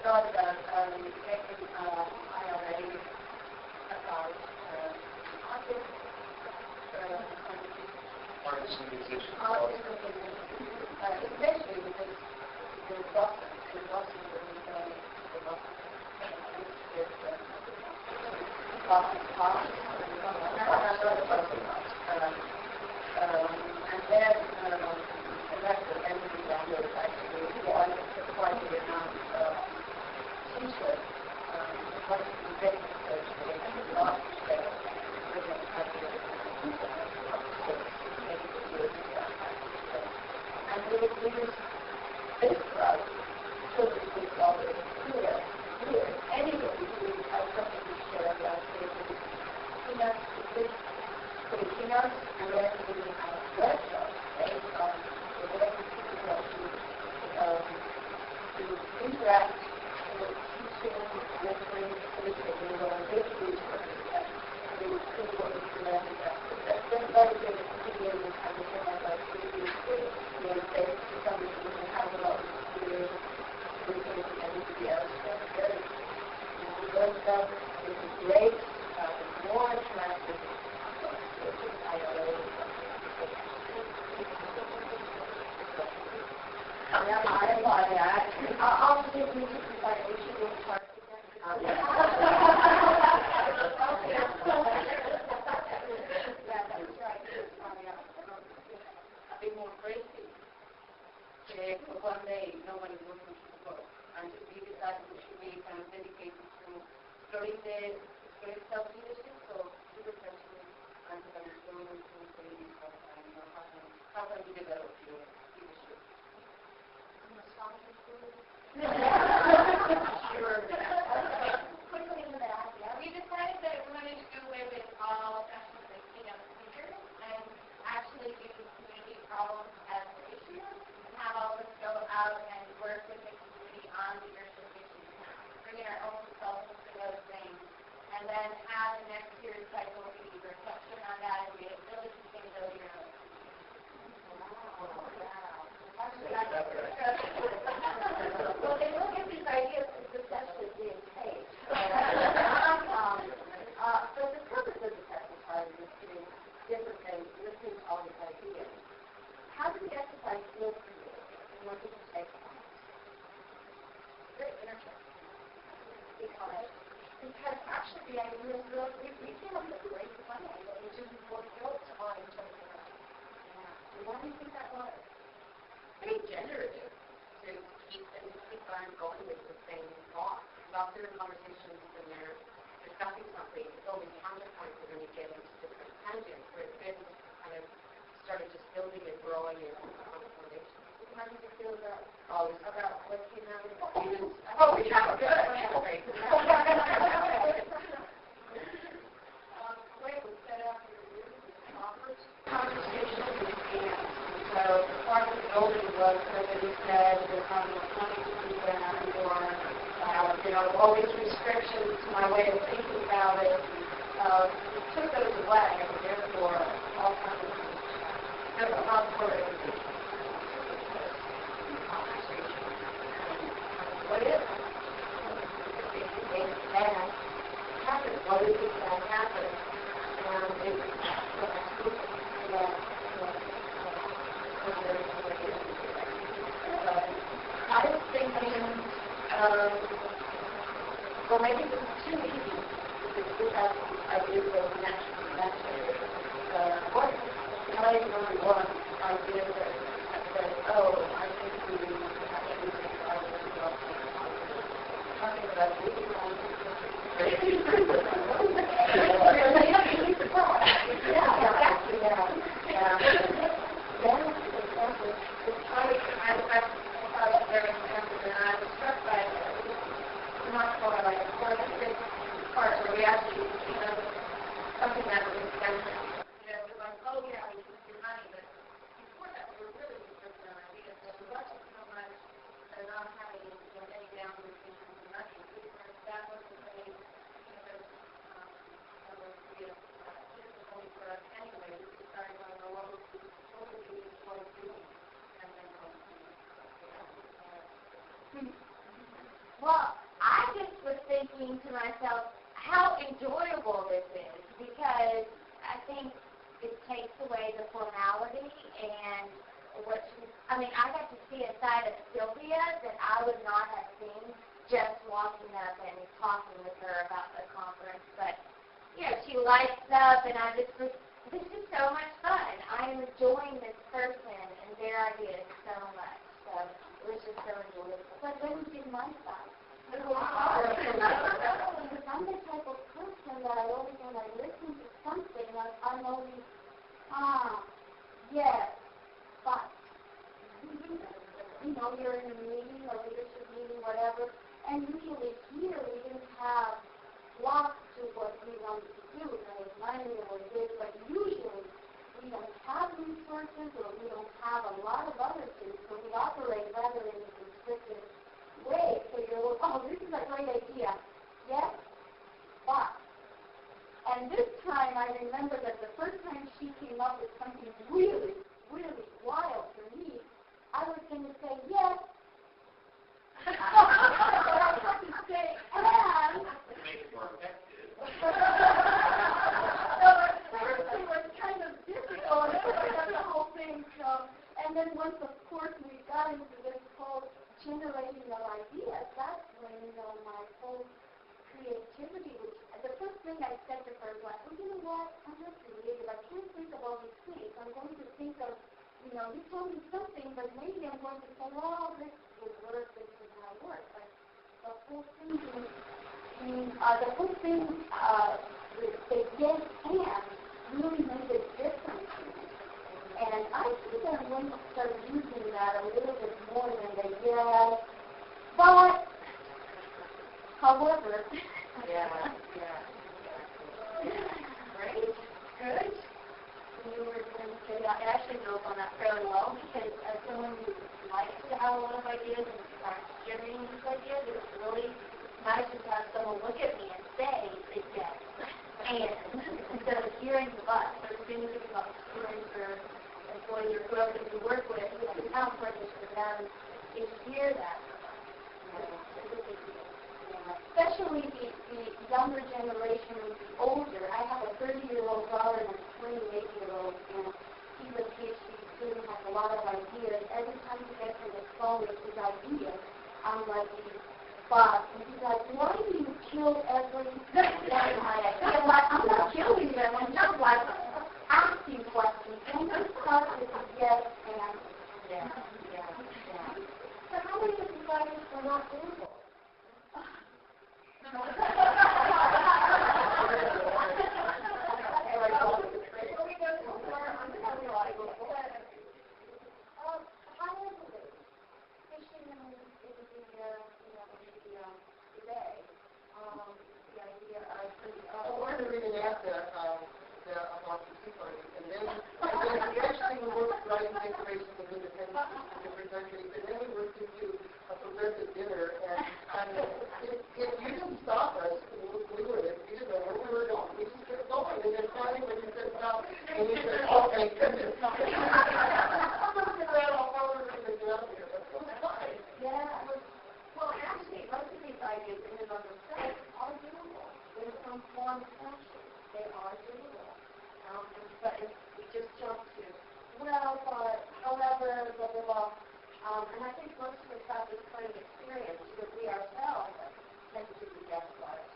thought about taking ILA about artists and musicians, especially because in Boston, Boston Pop, and then the rest of everything that was actually quite a good amount of t-shirts, what is the basic search for it, and a lot of sales, and we would use this crowd so that we saw it here, anybody who has something to share about it, peanuts, peanuts, and then we have workshops based on the way people to interact with teaching, listening, listening, and this resources that we see what we can learn about. That's been very good at videos and everything like that. You know, say to somebody who can have a lot of experience with everybody else. That's good. And we learned about this is great, more interactive. I'll give you we should go park together. Yeah, that's right. I'll be more crazy. One day, nobody will listen to the book. And we decided we should be kind of dedicated to exploring self-leadership, so super personally, and exploring things how can we develop your leadership. Sure. Quickly into that, yeah. We decided that we wanted to do away with all sessions of speakers and actually do community problems as an issue, and have all of us go out and work with the community on leadership issues, bring in our own self to those things, and then have the next year's cycle be reflection on that and readability, sustainability, and well, they look at these ideas as essentially being paid. But the purpose of this exercise is to do different things, listening to all these ideas. How does the exercise feel for you? And what did you take from it? Very interesting. Because actually the idea is that we came up with a great plan, which is more built on something else. Yeah. Why do you think that was? Very generative to keep on going with the same thought. About their conversations when they're discussing something, building counterpoints, and then you get into different tangents where this kind of started just building and growing and on the foundation. How did you feel about what came out of it? Oh, yeah, good. Great. Way was set up for Conversations and so part of the building was somebody said there's not enough money to do that, or all these restrictions to my way of thinking about it. We took those away, and therefore all kinds of what is it? Bad happens. What is it that happens? And I was thinking, well, maybe this is too easy because we have ideas of natural dimension. What I really want ideas that said, oh, I think we actually think I was talking about moving on to something that was expensive. we're like, oh yeah, we can do money, but before that we were really restricted on ideas. So we wasn't so much not having any downward thinking for money. That wasn't really difficult for us anyway. We just started going, well, what would we do what we're doing? And then Well, myself how enjoyable this is, because I think it takes away the formality and I got to see a side of Sylvia that I would not have seen just walking up and talking with her about the conference. But, she lights up, and this is so much fun. I am enjoying this person and their ideas so much. So it was just so enjoyable. But then we did my side. Because I'm the type of person that I always, when I listen to something, I'm always, yes, but. You're in a meeting, a leadership meeting, whatever, and usually here we didn't have blocks to what we wanted to do. There was money, there was this, but usually we don't have resources or we don't have a lot of other things, so we operate rather in a restricted way. So you're, this is a great idea. Yes, but. And this time I remember that the first time she came up with something really, really wild for me, I was going to say yes. But I had to say and. Make it more effective. So at first it was kind of difficult, the whole thing. And then once, of course, we got into this whole generating of ideas, that's when, my whole creativity, the first thing I said to her was, well, you know what, I'm not creative. I can't think of all these things. I'm going to think of, you told me something, but maybe I'm going to say, well, this would work, this would not work. But the whole thing the yes and really made a difference to me. And I think I'm going to start using that a little bit more than the yes, but, however. Yeah. Great. Good. You were going to say that. It actually goes on that fairly well, because as someone who likes to have a lot of ideas and starts sharing these ideas, it's really nice to have someone look at me and say yes. And instead of hearing the but, or things about students or employees or whoever you work with, it's how important for them to hear that. Especially the younger generation and the older. I have a 30-year-old daughter and a 28-year-old, and he's a PhD student, has a lot of ideas. Every time he gets on the phone with his ideas, I'm like, Bob, and he's like, why do you kill every one of my ideas? I'm not killing them. I'm just like asking questions. And this part is a yes and. Yeah. So how many of you guys were not Google? One of the reading after about the Tea Party, and then we actually worked writing declarations of independence in different countries, and then we worked with you a progressive dinner, and you didn't stop us. We didn't know where we were going. We just kept going, and then finally when you said stop, and you said, oh, thank goodness. I'm going to figure out how we're going to get out of here. That's fine. Yeah. Well, actually, most of these ideas in and of themselves are doable. In some form or fashion, they are doable. But if we just jump to, well, but, however, blah, blah, blah. And I think most of us have this kind of experience because we ourselves tend to be gaslights.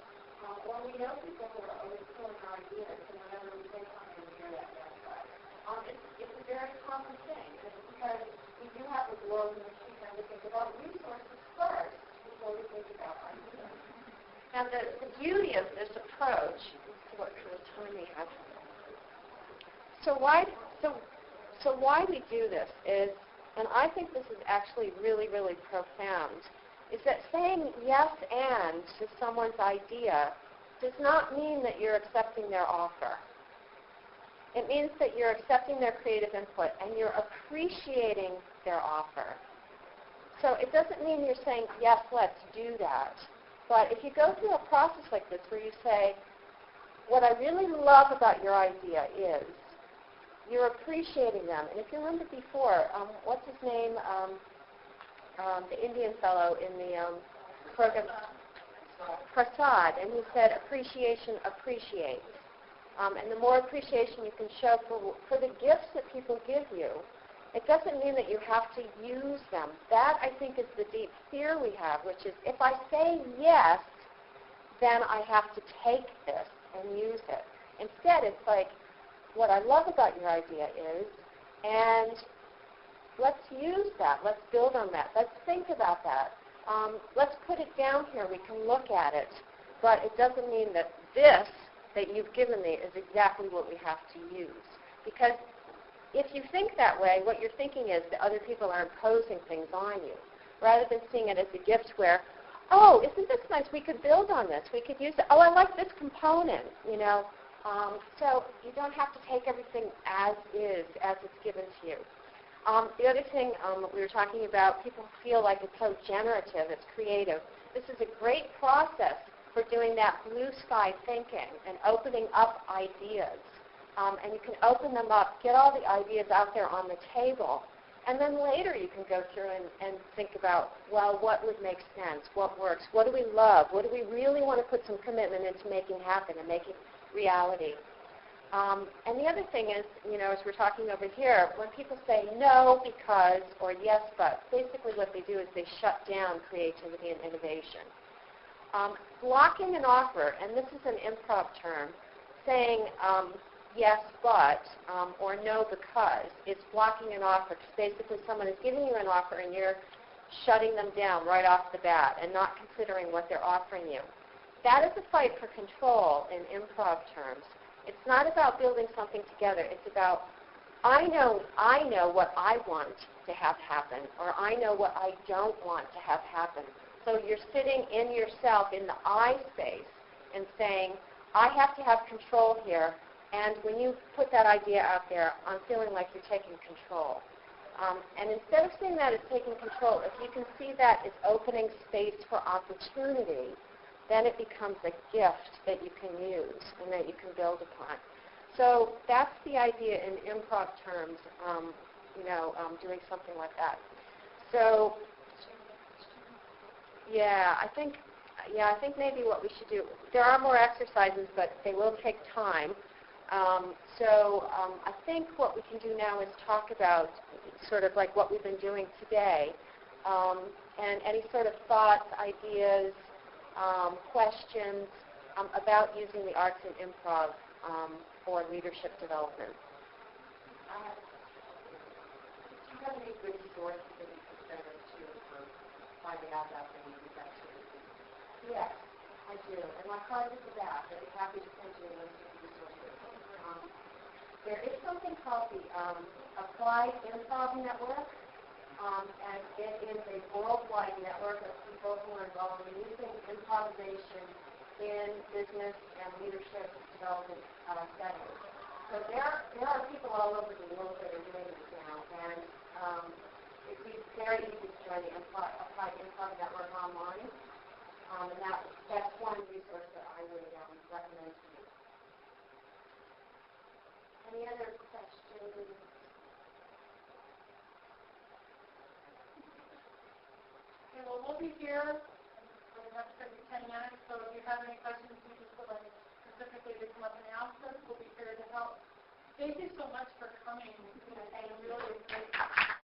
Or we know people who are always pulling our ideas, and whenever we say something, we hear that gaslight. It's a very common thing. And it's because we do have a world in which we tend to think about resources first before we think about ideas. Now, the beauty of this approach, what kind of time we have. So why we do this is, and I think this is actually really, really profound, is that saying yes and to someone's idea does not mean that you're accepting their offer. It means that you're accepting their creative input and you're appreciating their offer. So it doesn't mean you're saying, yes, let's do that. But if you go through a process like this where you say, what I really love about your idea is you're appreciating them. And if you remember before, what's his name? The Indian fellow in the program. Prasad, and he said appreciation appreciates. And the more appreciation you can show for the gifts that people give you, it doesn't mean that you have to use them. That, I think, is the deep fear we have, which is if I say yes, then I have to take this and use it. Instead, it's like, what I love about your idea is, and let's use that. Let's build on that. Let's think about that. Let's put it down here. We can look at it. But it doesn't mean that this that you've given me is exactly what we have to use. Because if you think that way, what you're thinking is that other people are imposing things on you, rather than seeing it as a gift where, oh, isn't this nice? We could build on this. We could use it. Oh, I like this component, you know. So you don't have to take everything as is, as it's given to you. The other thing we were talking about, people feel like it's so generative, it's creative. This is a great process for doing that blue sky thinking and opening up ideas. And you can open them up, get all the ideas out there on the table, and then later you can go through and think about, well, what would make sense? What works? What do we love? What do we really want to put some commitment into making happen and making reality? And the other thing is, you know, as we're talking over here, when people say no because or yes but, basically what they do is they shut down creativity and innovation. Blocking an offer, and this is an improv term, saying yes but or no because, it's blocking an offer. Because basically someone is giving you an offer and you're shutting them down right off the bat and not considering what they're offering you. That is a fight for control in improv terms. It's not about building something together. It's about, I know what I want to have happen, or I know what I don't want to have happen. So you're sitting in yourself in the I space and saying, I have to have control here. And when you put that idea out there, I'm feeling like you're taking control. And instead of seeing that as taking control, if you can see that as opening space for opportunity, then it becomes a gift that you can use and that you can build upon. So that's the idea in improv terms, doing something like that. So, I think maybe what we should do, there are more exercises, but they will take time. I think what we can do now is talk about sort of like what we've been doing today, and any sort of thoughts, ideas, questions about using the arts and improv for leadership development. Do you have any good sources that you can send us to for finding out about the meetings activities? Yes, I do. And my card is about. I'd be happy to send you a list of resources. There is something called the Applied Improv Network, and it is a worldwide network of people who are involved in using improvisation in business and leadership development settings. So there are people all over the world that are doing this now, and it'd be very easy to join the Applied Improv Network online, and that's one resource that I would recommend to you. Any other questions? Okay, well, we'll be here for the next 10 minutes, so if you have any questions, you just would like specifically to come up and ask us. We'll be here to help. Thank you so much for coming.